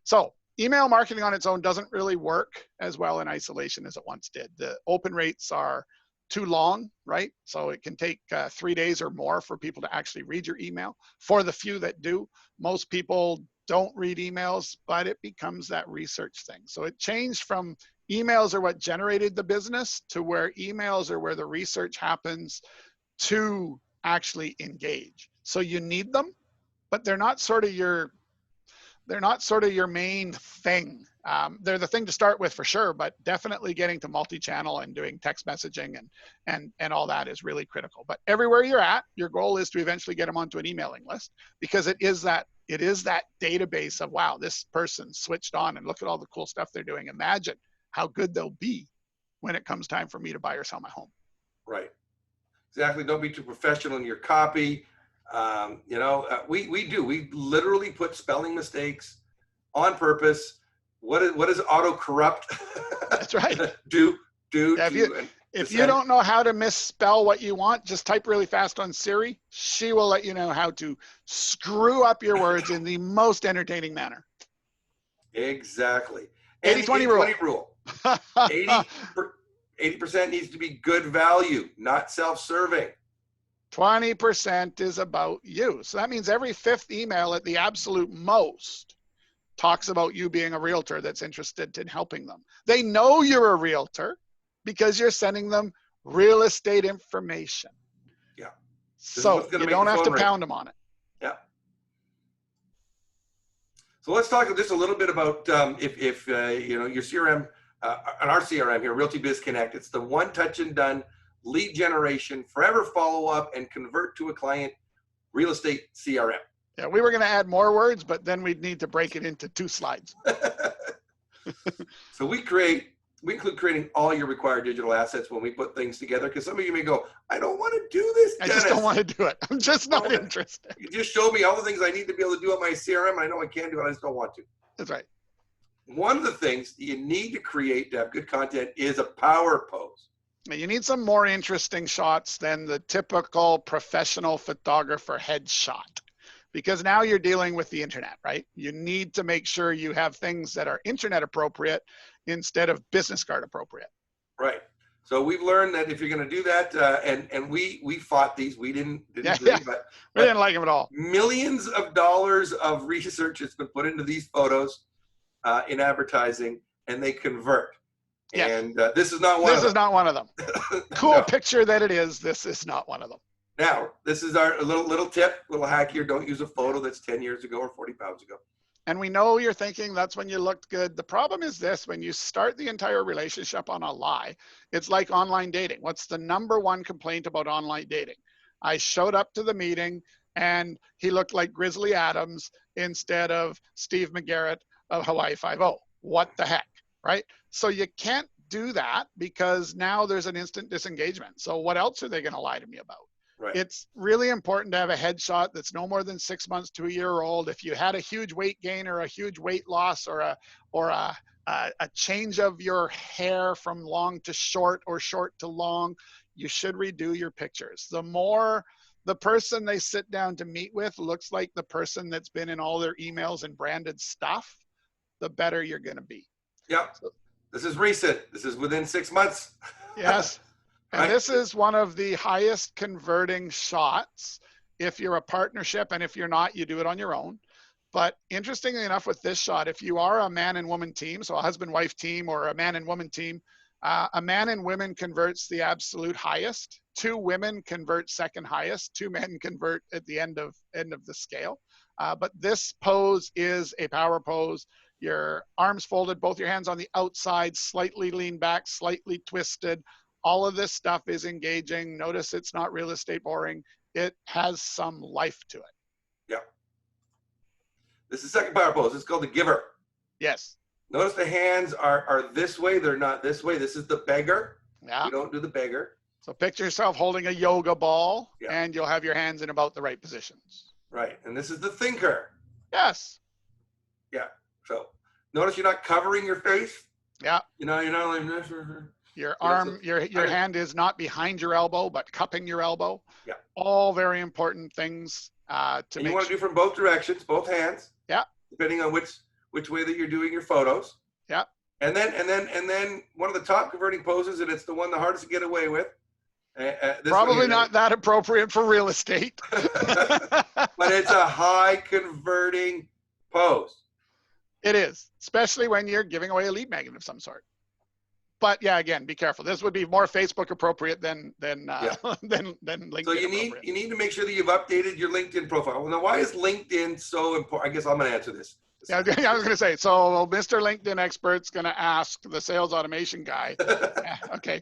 Speaker 2: So email marketing on its own doesn't really work as well in isolation as it once did. The open rates are too long, right? So it can take 3 days or more for people to actually read your email. For the few that do, most people don't read emails, but it becomes that research thing. So it changed from emails are what generated the business to where emails are where the research happens to actually engage. So you need them, but they're not sort of your main thing. They're the thing to start with for sure, but definitely getting to multi-channel and doing text messaging and all that is really critical. But everywhere you're at, your goal is to eventually get them onto an emailing list, because it is that database of, wow, this person switched on and look at all the cool stuff they're doing. Imagine how good they'll be when it comes time for me to buy or sell my home.
Speaker 1: Right. Exactly. Don't be too professional in your copy. We literally put spelling mistakes on purpose. What is auto corrupt?
Speaker 2: That's right.
Speaker 1: If
Speaker 2: you don't know how to misspell what you want, just type really fast on Siri. She will let you know how to screw up your words in the most entertaining manner.
Speaker 1: Exactly.
Speaker 2: 80-20
Speaker 1: rule. 80% needs to be good value, not self-serving.
Speaker 2: 20% is about you. So that means every fifth email at the absolute most talks about you being a realtor that's interested in helping them. They know you're a realtor because you're sending them real estate information.
Speaker 1: Yeah.
Speaker 2: So you don't have to pound them on it.
Speaker 1: Yeah. So let's talk just a little bit about if your CRM, on our CRM here, Realty Biz Connect. It's the one touch and done lead generation, forever follow up, and convert to a client real estate CRM.
Speaker 2: Yeah, we were going to add more words, but then we'd need to break it into 2 slides.
Speaker 1: So we include creating all your required digital assets when we put things together, because some of you may go, I don't want to do this, Dennis.
Speaker 2: I just don't want to do it. I'm just not interested.
Speaker 1: You just show me all the things I need to be able to do on my CRM. I know I can do it. I just don't want to.
Speaker 2: That's right.
Speaker 1: One of the things you need to create to have good content is a power pose.
Speaker 2: You need some more interesting shots than the typical professional photographer headshot, because now you're dealing with the internet, right? You need to make sure you have things that are internet appropriate instead of business card appropriate.
Speaker 1: Right. So we've learned that if you're going to do that, and we fought these, we didn't agree, but
Speaker 2: we didn't like them at all.
Speaker 1: Millions of dollars of research has been put into these photos in advertising, and they convert.
Speaker 2: Yes.
Speaker 1: And this is not one of them.
Speaker 2: This is not one of them. Cool no. Picture that it is. This is not one of them.
Speaker 1: Now, this is our little tip, little hack here. Don't use a photo that's 10 years ago or 40 pounds ago.
Speaker 2: And we know you're thinking that's when you looked good. The problem is this: when you start the entire relationship on a lie, it's like online dating. What's the number one complaint about online dating? I showed up to the meeting and he looked like Grizzly Adams instead of Steve McGarrett of Hawaii Five-0. What the heck, right? So you can't do that, because now there's an instant disengagement. So what else are they going to lie to me about? Right. It's really important to have a headshot that's no more than 6 months to a year old. If you had a huge weight gain or a huge weight loss or a change of your hair from long to short or short to long, you should redo your pictures. The more the person they sit down to meet with looks like the person that's been in all their emails and branded stuff, the better you're going to be.
Speaker 1: Yep. This is recent. This is within 6 months.
Speaker 2: Yes. And this is one of the highest converting shots if you're a partnership, and if you're not, you do it on your own. But interestingly enough, with this shot, if you are a man and woman team, so a husband-wife team or a man and woman team, a man and women converts the absolute highest. 2 women convert second highest. 2 men convert at the end of the scale. But this pose is a power pose. Your arms folded, both your hands on the outside, slightly leaned back, slightly twisted, All of this stuff is engaging. Notice it's not real estate boring. It has some life to it.
Speaker 1: Yeah. This is the second power pose. It's called the giver.
Speaker 2: Yes.
Speaker 1: Notice the hands are this way. They're not this way. This is the beggar.
Speaker 2: Yeah.
Speaker 1: We don't do the beggar.
Speaker 2: So picture yourself holding a yoga ball,
Speaker 1: Yeah.
Speaker 2: and you'll have your hands in about the right positions.
Speaker 1: Right. And this is the thinker.
Speaker 2: Yes.
Speaker 1: Yeah. So notice you're not covering your face.
Speaker 2: Yeah.
Speaker 1: You're not like this.
Speaker 2: Your arm, your hand is not behind your elbow, but cupping your elbow.
Speaker 1: Yeah.
Speaker 2: All very important things to
Speaker 1: And
Speaker 2: make
Speaker 1: you want to
Speaker 2: sure.
Speaker 1: do from both directions, both hands.
Speaker 2: Yeah.
Speaker 1: Depending on which way that you're doing your photos.
Speaker 2: Yeah.
Speaker 1: And then one of the top converting poses, and it's the one the hardest to get away with.
Speaker 2: Probably not that appropriate for real estate.
Speaker 1: But it's a high converting pose.
Speaker 2: It is, especially when you're giving away a lead magnet of some sort. But yeah, again, be careful. This would be more Facebook appropriate than LinkedIn.
Speaker 1: So you need to make sure that you've updated your LinkedIn profile. Well, now, why is LinkedIn so important? I guess I'm going to answer this.
Speaker 2: Yeah, I was going to say, so Mr. LinkedIn expert's going to ask the sales automation guy. Yeah, okay.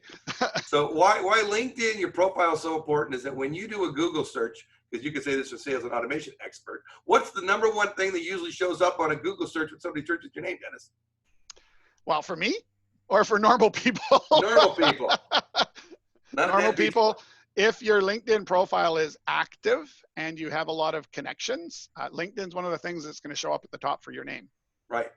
Speaker 1: So why LinkedIn, your profile is so important is that when you do a Google search, because you can say this for sales and automation expert, what's the number one thing that usually shows up on a Google search when somebody searches your name, Dennis?
Speaker 2: Well, for me or for normal people?
Speaker 1: Normal people.
Speaker 2: Normal people. If your LinkedIn profile is active and you have a lot of connections, LinkedIn's one of the things that's going to show up at the top for your name.
Speaker 1: Right.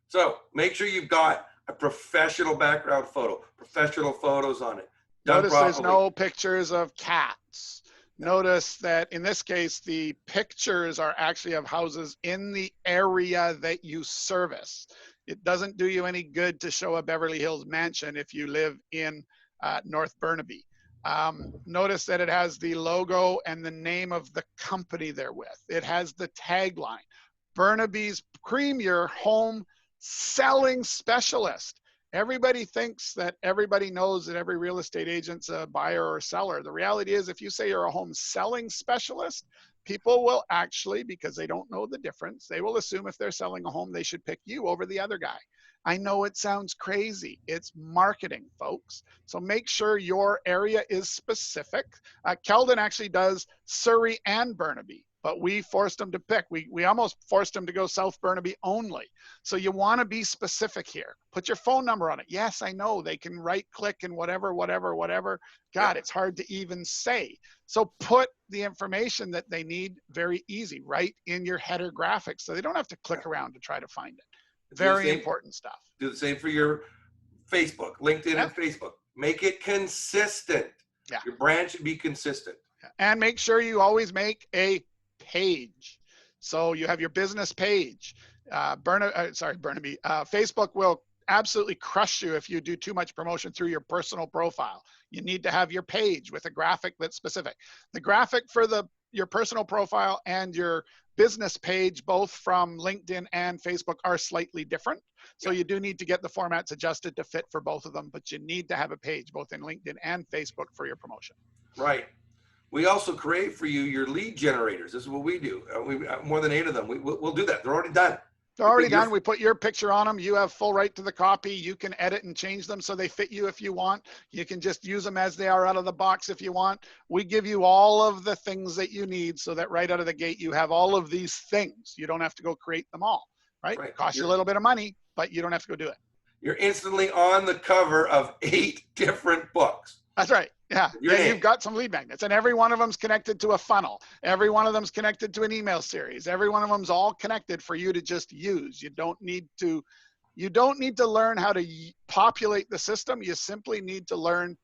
Speaker 1: So make sure you've got a professional background photo, professional photos on it.
Speaker 2: Notice there's no pictures of cats. Notice that in this case, the pictures are actually of houses in the area that you service. It doesn't do you any good to show a Beverly Hills mansion if you live in North Burnaby. Notice that it has the logo and the name of the company they're with. It has the tagline, Burnaby's premier home selling specialist. Everybody thinks that everybody knows that every real estate agent's a buyer or seller. The reality is, if you say you're a home selling specialist, people will actually, because they don't know the difference, they will assume if they're selling a home, they should pick you over the other guy. I know it sounds crazy. It's marketing, folks. So make sure your area is specific. Keldon actually does Surrey and Burnaby, but we forced them to pick. We almost forced them to go South Burnaby only. So you want to be specific here. Put your phone number on it. Yes, I know they can right click and whatever. God, it's hard to even say. So put the information that they need very easy right in your header graphics so they don't have to click around to try to find it. Very important stuff.
Speaker 1: Do the same for your Facebook, LinkedIn, and Facebook. Make it consistent.
Speaker 2: Yeah.
Speaker 1: Your brand should be consistent.
Speaker 2: And make sure you always make a page. So you have your business page. Burnaby. Facebook will absolutely crush you if you do too much promotion through your personal profile. You need to have your page with a graphic that's specific. The graphic for your personal profile and your business page, both from LinkedIn and Facebook, are slightly different. So you do need to get the formats adjusted to fit for both of them, but you need to have a page both in LinkedIn and Facebook for your promotion.
Speaker 1: Right. We also create for you your lead generators. This is what we do. We more than 8 of them. We'll do that. They're already done.
Speaker 2: They're already done. We put your picture on them. You have full right to the copy. You can edit and change them so they fit you if you want. You can just use them as they are out of the box if you want. We give you all of the things that you need so that right out of the gate, you have all of these things. You don't have to go create them all, right? It costs you a little bit of money, but you don't have to go do it.
Speaker 1: You're instantly on the cover of 8 different books.
Speaker 2: That's right. Yeah. You've got some lead magnets, and every one of them's connected to a funnel. Every one of them's connected to an email series. Every one of them's all connected for you to just use. You don't need to learn how to populate the system. You simply need to learn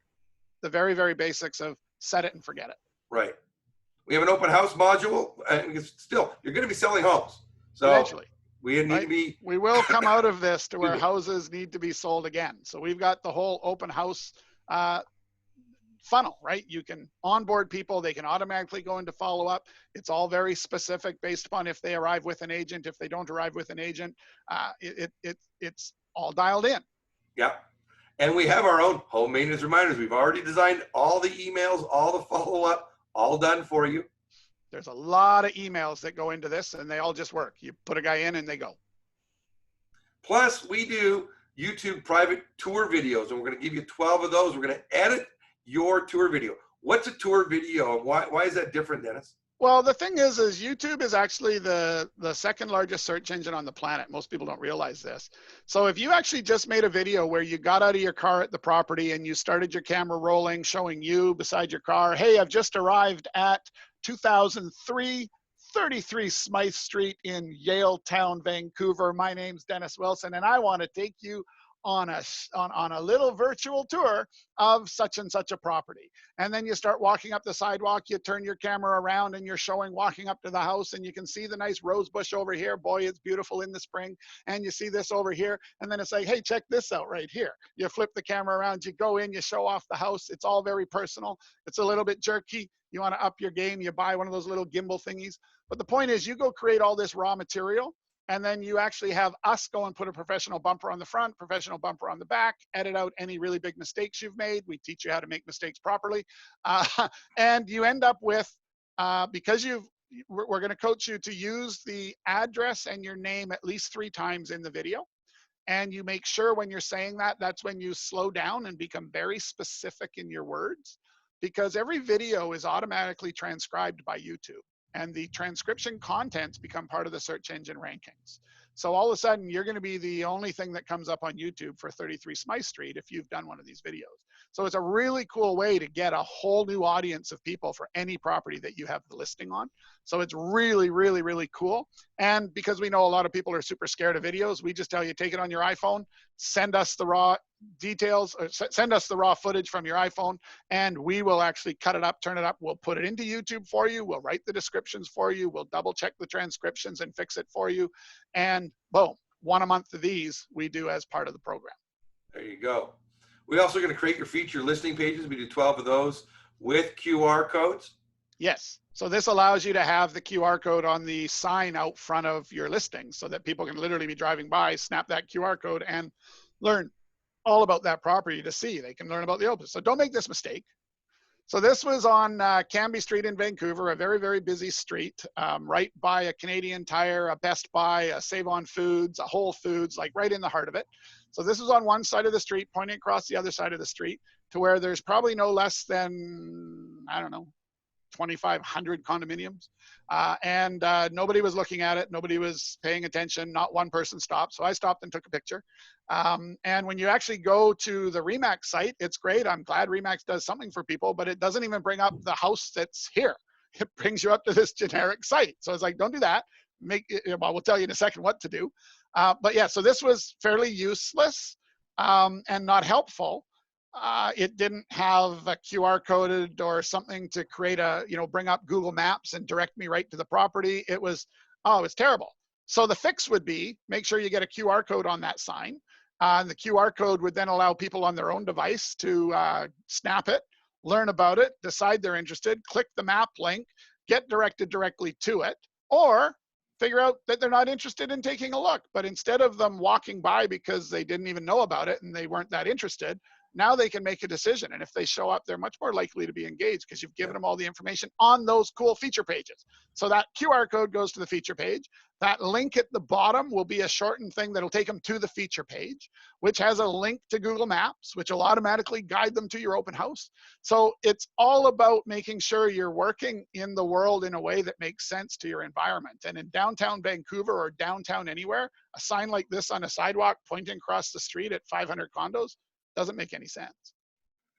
Speaker 2: the very, very basics of set it and forget it.
Speaker 1: Right. We have an open house module. Still, you're going to be selling homes. So
Speaker 2: eventually.
Speaker 1: We need to be.
Speaker 2: We will come out of this to where houses need to be sold again. So we've got the whole open house funnel, right? You can onboard people. They can automatically go into follow-up. It's all very specific based upon if they arrive with an agent. If they don't arrive with an agent, it's all dialed in.
Speaker 1: Yeah. And we have our own home maintenance reminders. We've already designed all the emails, all the follow-up, all done for you.
Speaker 2: There's a lot of emails that go into this, and they all just work. You put a guy in and they go.
Speaker 1: Plus, we do YouTube private tour videos, and we're going to give you 12 of those. We're going to edit your tour video. What's a tour video, and why is that different, Dennis?
Speaker 2: Well, the thing is YouTube is actually the second largest search engine on the planet. Most people don't realize this. So if you actually just made a video where you got out of your car at the property and you started your camera rolling, showing you beside your car, hey, I've just arrived at 2003 33 Smythe Street in Yale Town, Vancouver. My name's Dennis Wilson, and I want to take you on a little virtual tour of such and such a property. And then you start walking up the sidewalk, you turn your camera around and you're showing walking up to the house, and you can see the nice rose bush over here. Boy, it's beautiful in the spring. And you see this over here. And then it's like, hey, check this out right here. You flip the camera around, you go in, you show off the house. It's all very personal. It's a little bit jerky. You want to up your game, you buy one of those little gimbal thingies. But the point is, you go create all this raw material, and then you actually have us go and put a professional bumper on the front, professional bumper on the back, edit out any really big mistakes you've made. We teach you how to make mistakes properly. And you end up with, because we're going to coach you to use the address and your name at least 3 times in the video. And you make sure when you're saying that, that's when you slow down and become very specific in your words, because every video is automatically transcribed by YouTube. And the transcription contents become part of the search engine rankings. So all of a sudden, you're going to be the only thing that comes up on YouTube for 33 Smythe Street if you've done one of these videos. So it's a really cool way to get a whole new audience of people for any property that you have the listing on. So it's really, really, really cool. And because we know a lot of people are super scared of videos, we just tell you, take it on your iPhone, send us the raw details, or send us the raw footage from your iPhone, and we will actually cut it up, turn it up. We'll put it into YouTube for you. We'll write the descriptions for you. We'll double check the transcriptions and fix it for you. And boom, 1 a month of these we do as part of the program.
Speaker 1: There you go. We also going to create your feature listing pages. We do 12 of those with QR codes.
Speaker 2: Yes. So this allows you to have the QR code on the sign out front of your listing so that people can literally be driving by, snap that QR code, and learn all about that property to see. They can learn about the open. So don't make this mistake. So this was on Cambie Street in Vancouver, a very, very busy street, right by a Canadian Tire, a Best Buy, a Save-On Foods, a Whole Foods, like right in the heart of it. So this was on one side of the street, pointing across the other side of the street, to where there's probably no less than, I don't know, 2,500 condominiums. And nobody was looking at it. Nobody was paying attention. Not one person stopped. So I stopped and took a picture. And when you actually go to the RE/MAX site, it's great. I'm glad RE/MAX does something for people, but it doesn't even bring up the house that's here. It brings you up to this generic site. So it's like, don't do that. Well, we'll tell you in a second what to do. But yeah, so this was fairly useless and not helpful. It didn't have a QR coded or something to create bring up Google Maps and direct me right to the property. It was terrible. So the fix would be, make sure you get a QR code on that sign. And the QR code would then allow people on their own device to snap it, learn about it, decide they're interested, click the map link, get directed directly to it, or figure out that they're not interested in taking a look. But instead of them walking by because they didn't even know about it and they weren't that interested, now they can make a decision. And if they show up, they're much more likely to be engaged because you've given them all the information on those cool feature pages. So that QR code goes to the feature page. That link at the bottom will be a shortened thing that'll take them to the feature page, which has a link to Google Maps, which will automatically guide them to your open house. So it's all about making sure you're working in the world in a way that makes sense to your environment. And in downtown Vancouver or downtown anywhere, a sign like this on a sidewalk pointing across the street at 500 condos doesn't make any sense.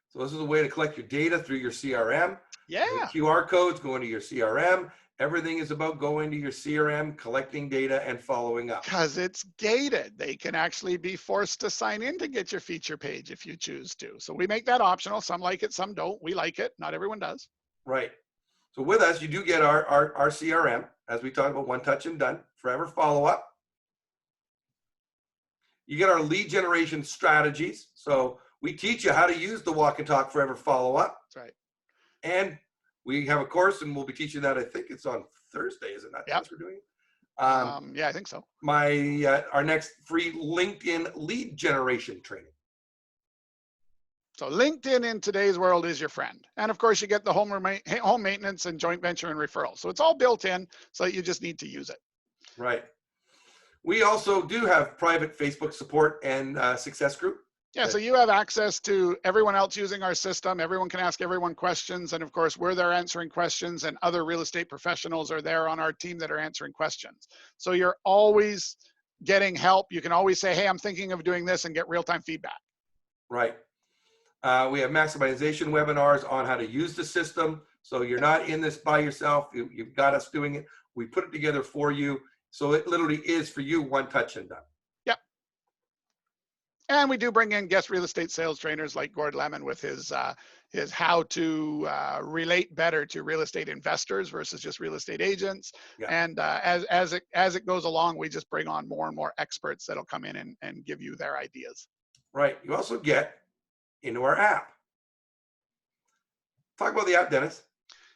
Speaker 1: So this is a way to collect your data through your CRM.
Speaker 2: Yeah.
Speaker 1: The QR codes go into your CRM. Everything is about going to your CRM, collecting data, and following up.
Speaker 2: Because it's gated. They can actually be forced to sign in to get your feature page if you choose to. So we make that optional. Some like it, some don't. We like it. Not everyone does.
Speaker 1: Right. So with us, you do get our CRM, as we talked about, one touch and done, forever follow-up. You get our lead generation strategies. So we teach you how to use the walk and talk forever follow-up.
Speaker 2: That's right.
Speaker 1: And we have a course, and we'll be teaching that. I think it's on Thursday, is it not?
Speaker 2: Yep.
Speaker 1: We're doing.
Speaker 2: Yeah, I think so.
Speaker 1: Our next free LinkedIn lead generation training.
Speaker 2: So LinkedIn in today's world is your friend. And of course, you get the home maintenance and joint venture and referral. So it's all built in, so you just need to use it.
Speaker 1: Right. We also do have private Facebook support and success group.
Speaker 2: Yeah, so you have access to everyone else using our system. Everyone can ask everyone questions. And of course, we're there answering questions, and other real estate professionals are there on our team that are answering questions. So you're always getting help. You can always say, hey, I'm thinking of doing this, and get real-time feedback.
Speaker 1: Right. We have maximization webinars on how to use the system. So you're not in this by yourself. You've got us doing it. We put it together for you. So it literally is for you, one touch and done.
Speaker 2: Yep. And we do bring in guest real estate sales trainers like Gord Lemon with his how to relate better to real estate investors versus just real estate agents.
Speaker 1: Yeah.
Speaker 2: And as it goes along, we just bring on more and more experts that'll come in and give you their ideas.
Speaker 1: Right. You also get into our app. Talk about the app, Dennis.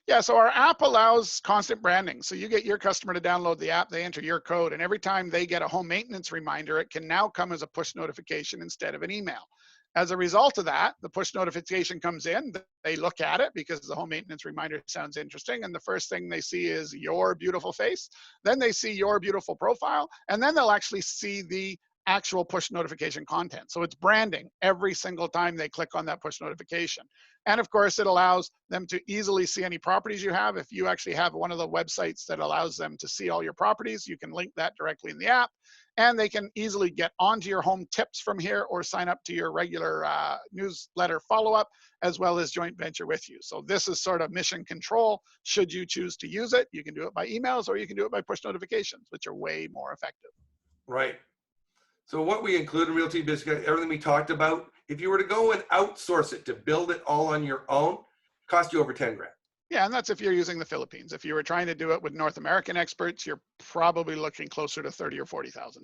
Speaker 2: Yeah, so our app allows constant branding. So you get your customer to download the app, they enter your code, and every time they get a home maintenance reminder, it can now come as a push notification instead of an email. As a result of that, the push notification comes in, they look at it because the home maintenance reminder sounds interesting, and the first thing they see is your beautiful face. Then they see your beautiful profile, and then they'll actually see the actual push notification content. So it's branding every single time they click on that push notification. And of course, it allows them to easily see any properties you have. If you actually have one of the websites that allows them to see all your properties, you can link that directly in the app, and they can easily get onto your home tips from here or sign up to your regular newsletter follow-up, as well as joint venture with you. So this is sort of mission control. Should you choose to use it, you can do it by emails or you can do it by push notifications, which are way more effective.
Speaker 1: Right. So what we include in Realty Business, everything we talked about, if you were to go and outsource it to build it all on your own, cost you over 10 grand.
Speaker 2: Yeah, and that's if you're using the Philippines. If you were trying to do it with North American experts, you're probably looking closer to $30,000 or $40,000.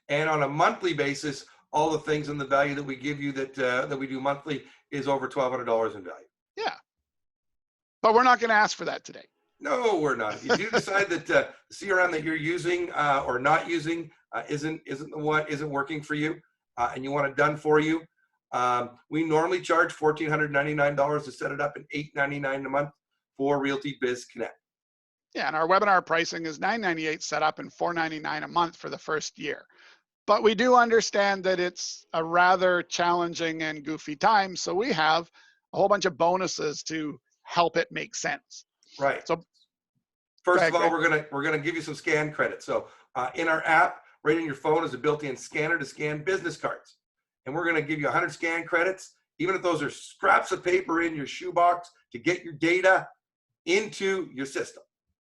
Speaker 1: And on a monthly basis, all the things and the value that we give you that we do monthly is over $1,200 in value.
Speaker 2: Yeah, but we're not going to ask for that today.
Speaker 1: No, we're not. If you do decide that the CRM that you're using or not using isn't working for you, and you want it done for you, we normally charge $1,499 to set it up and $899 a month for Realty Biz Connect.
Speaker 2: Yeah, and our webinar pricing is $998 set up and $499 a month for the first year. But we do understand that it's a rather challenging and goofy time, so we have a whole bunch of bonuses to help it make sense.
Speaker 1: Right.
Speaker 2: So
Speaker 1: first of all, we're gonna give you some scan credit. So in our app, right in your phone is a built-in scanner to scan business cards, and we're gonna give you 100 scan credits, even if those are scraps of paper in your shoebox, to get your data into your system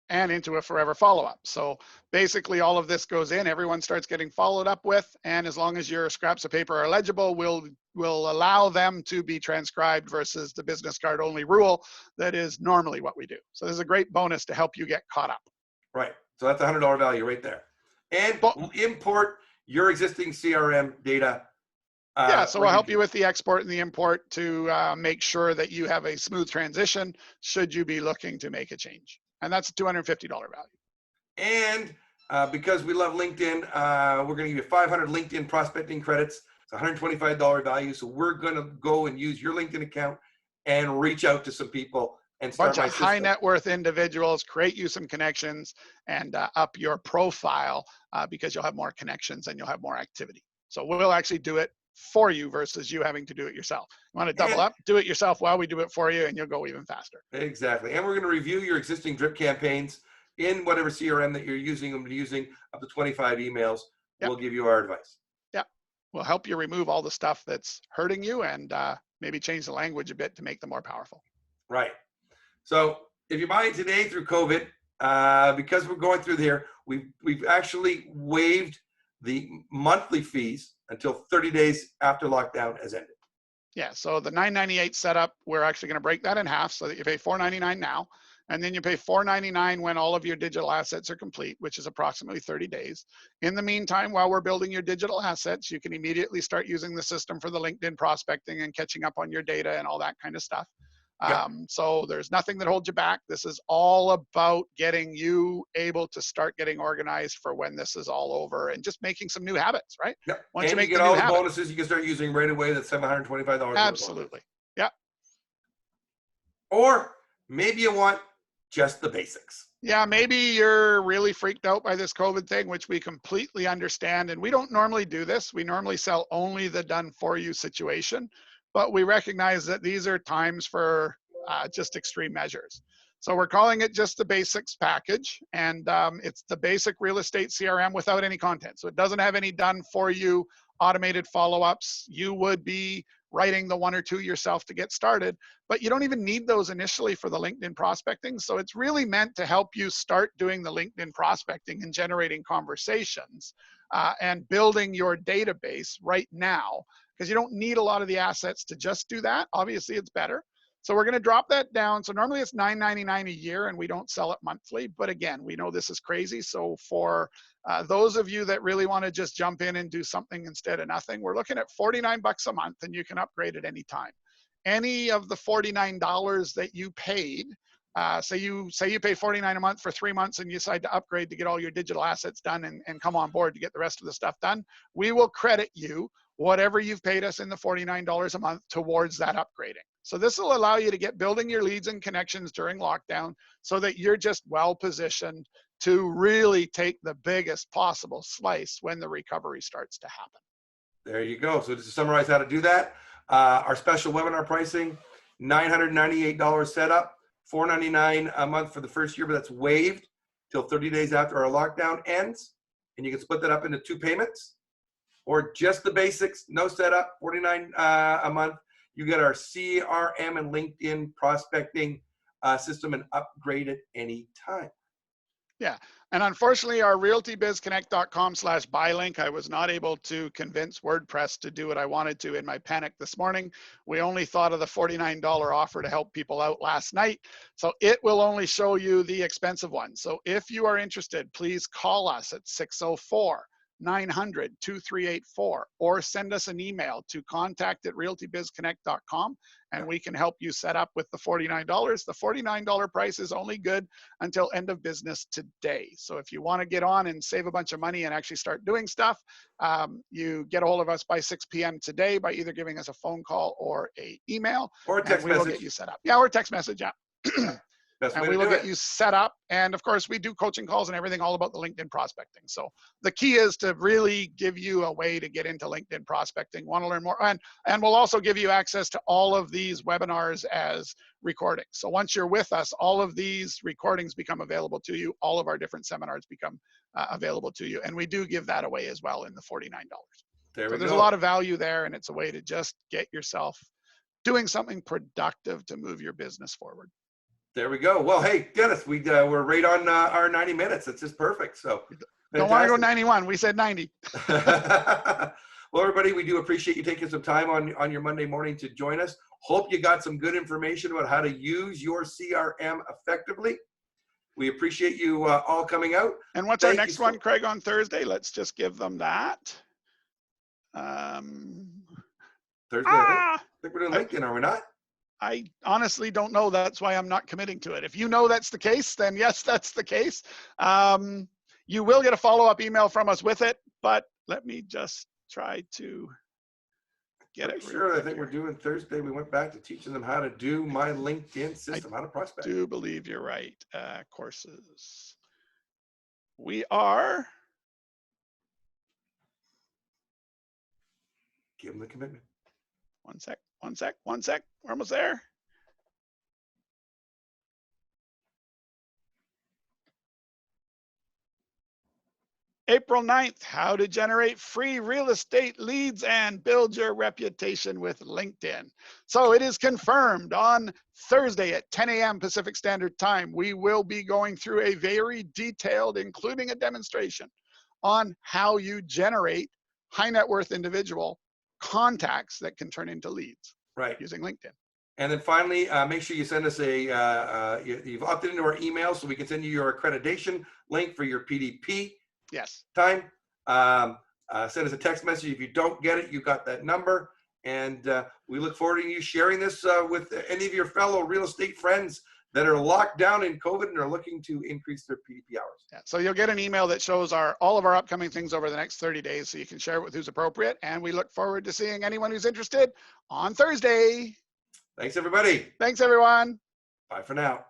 Speaker 2: and into a forever follow-up. So basically all of this goes in, everyone starts getting followed up with, and as long as your scraps of paper are legible, we'll allow them to be transcribed versus the business card only rule that is normally what we do. So there's a great bonus to help you get caught up.
Speaker 1: Right. So that's $100 value right there. And we'll import your existing CRM data.
Speaker 2: Yeah, so we'll help you with the export and the import to make sure that you have a smooth transition should you be looking to make a change. And that's a $250 value.
Speaker 1: And because we love LinkedIn, we're going to give you 500 LinkedIn prospecting credits. It's $125 value. So we're going to go and use your LinkedIn account and reach out to some people and start
Speaker 2: bunch of high net worth individuals, create you some connections, and up your profile because you'll have more connections and you'll have more activity. So we'll actually do it for you versus you having to do it yourself. You want to double up, do it yourself while we do it for you, and you'll go even faster.
Speaker 1: Exactly. And we're going to review your existing drip campaigns in whatever CRM that you're using. I'm using up to 25 emails. Yep. We'll give you our advice.
Speaker 2: Yeah. We'll help you remove all the stuff that's hurting you and maybe change the language a bit to make them more powerful.
Speaker 1: Right. So if you buy it today through COVID, because we're going through here, we've actually waived the monthly fees until 30 days after lockdown has ended.
Speaker 2: Yeah, so the $998 setup, we're actually going to break that in half so that you pay $499 now, and then you pay $499 when all of your digital assets are complete, which is approximately 30 days. In the meantime, while we're building your digital assets, you can immediately start using the system for the LinkedIn prospecting and catching up on your data and all that kind of stuff.
Speaker 1: Yep.
Speaker 2: So there's nothing that holds you back. This is all about getting you able to start getting organized for when this is all over and just making some new habits, right?
Speaker 1: Yep.
Speaker 2: Once
Speaker 1: and
Speaker 2: you
Speaker 1: get all the bonuses you can start using right away. That's $725.
Speaker 2: Absolutely. Yeah.
Speaker 1: Or maybe you want just the basics.
Speaker 2: Yeah, maybe you're really freaked out by this COVID thing, which we completely understand. And we don't normally do this. We normally sell only the done for you situation, but we recognize that these are times for just extreme measures. So we're calling it just the basics package. And it's the basic real estate CRM without any content. So it doesn't have any done for you automated follow-ups. You would be writing the one or two yourself to get started, but you don't even need those initially for the LinkedIn prospecting. So it's really meant to help you start doing the LinkedIn prospecting and generating conversations and building your database right now, because you don't need a lot of the assets to just do that. Obviously, it's better. So we're going to drop that down. So normally it's $9.99 a year and we don't sell it monthly. But again, we know this is crazy. So for those of you that really want to just jump in and do something instead of nothing, we're looking at $49 a month and you can upgrade at any time. Any of the $49 that you paid, say you pay $49 a month for 3 months and you decide to upgrade to get all your digital assets done and come on board to get the rest of the stuff done, we will credit you whatever you've paid us in the $49 a month towards that upgrading. So this will allow you to get building your leads and connections during lockdown so that you're just well positioned to really take the biggest possible slice when the recovery starts to happen.
Speaker 1: There you go. So just to summarize how to do that, our special webinar pricing, $998 setup, $499 a month for the first year, but that's waived till 30 days after our lockdown ends. And you can split that up into 2 payments, or just the basics, no setup, $49 a month. You get our CRM and LinkedIn prospecting system and upgrade at any time.
Speaker 2: Yeah. And unfortunately, our realtybizconnect.com/buy link, I was not able to convince WordPress to do what I wanted to in my panic this morning. We only thought of the $49 offer to help people out last night. So it will only show you the expensive one. So if you are interested, please call us at 604-900-2384 or send us an email to contact@realtybizconnect.com and we can help you set up with the $49. The $49 price is only good until end of business today. So if you want to get on and save a bunch of money and actually start doing stuff, you get a hold of us by 6 p.m. today by either giving us a phone call or an email.
Speaker 1: Or a text
Speaker 2: and we
Speaker 1: message.
Speaker 2: will get you set up. Yeah, or a text message, yeah. And we will get you set up. And of course, we do coaching calls and everything all about the LinkedIn prospecting. So the key is to really give you a way to get into LinkedIn prospecting. Want to learn more? And we'll also give you access to all of these webinars as recordings. So once you're with us, all of these recordings become available to you. All of our different seminars become available to you. And we do give that away as well in the $49. So there's a lot of value there, and it's a way to just get yourself doing something productive to move your business forward.
Speaker 1: There we go. Well, hey, Dennis, we're right on our 90 minutes. That's just perfect. So
Speaker 2: don't want to go 91. We said 90.
Speaker 1: Well, everybody, we do appreciate you taking some time on your Monday morning to join us. Hope you got some good information about how to use your CRM effectively. We appreciate you all coming out.
Speaker 2: And what's our next one, Craig, on Thursday? Let's just give them that.
Speaker 1: Thursday, I think we're doing LinkedIn, are we not?
Speaker 2: I honestly don't know. That's why I'm not committing to it. If you know that's the case, then yes, that's the case. You will get a follow-up email from us with it, but let me just try to get it.
Speaker 1: Sure, I think we're doing Thursday. We went back to teaching them how to do my LinkedIn system, how to prospect.
Speaker 2: I do believe you're right. Courses. We are.
Speaker 1: Give them the commitment.
Speaker 2: One sec. We're almost there. April 9th, how to generate free real estate leads and build your reputation with LinkedIn. So it is confirmed on Thursday at 10 a.m. Pacific Standard Time. We will be going through a very detailed, including a demonstration on how you generate high net worth individual contacts that can turn into leads using LinkedIn.
Speaker 1: And then finally, make sure you send us you've opted into our email so we can send you your accreditation link for your PDP time. Send us a text message. If you don't get it, you got that number. And we look forward to you sharing this with any of your fellow real estate friends that are locked down in COVID and are looking to increase their PDP hours.
Speaker 2: Yeah, so you'll get an email that shows all of our upcoming things over the next 30 days so you can share it with who's appropriate. And we look forward to seeing anyone who's interested on Thursday.
Speaker 1: Thanks, everybody.
Speaker 2: Thanks, everyone.
Speaker 1: Bye for now.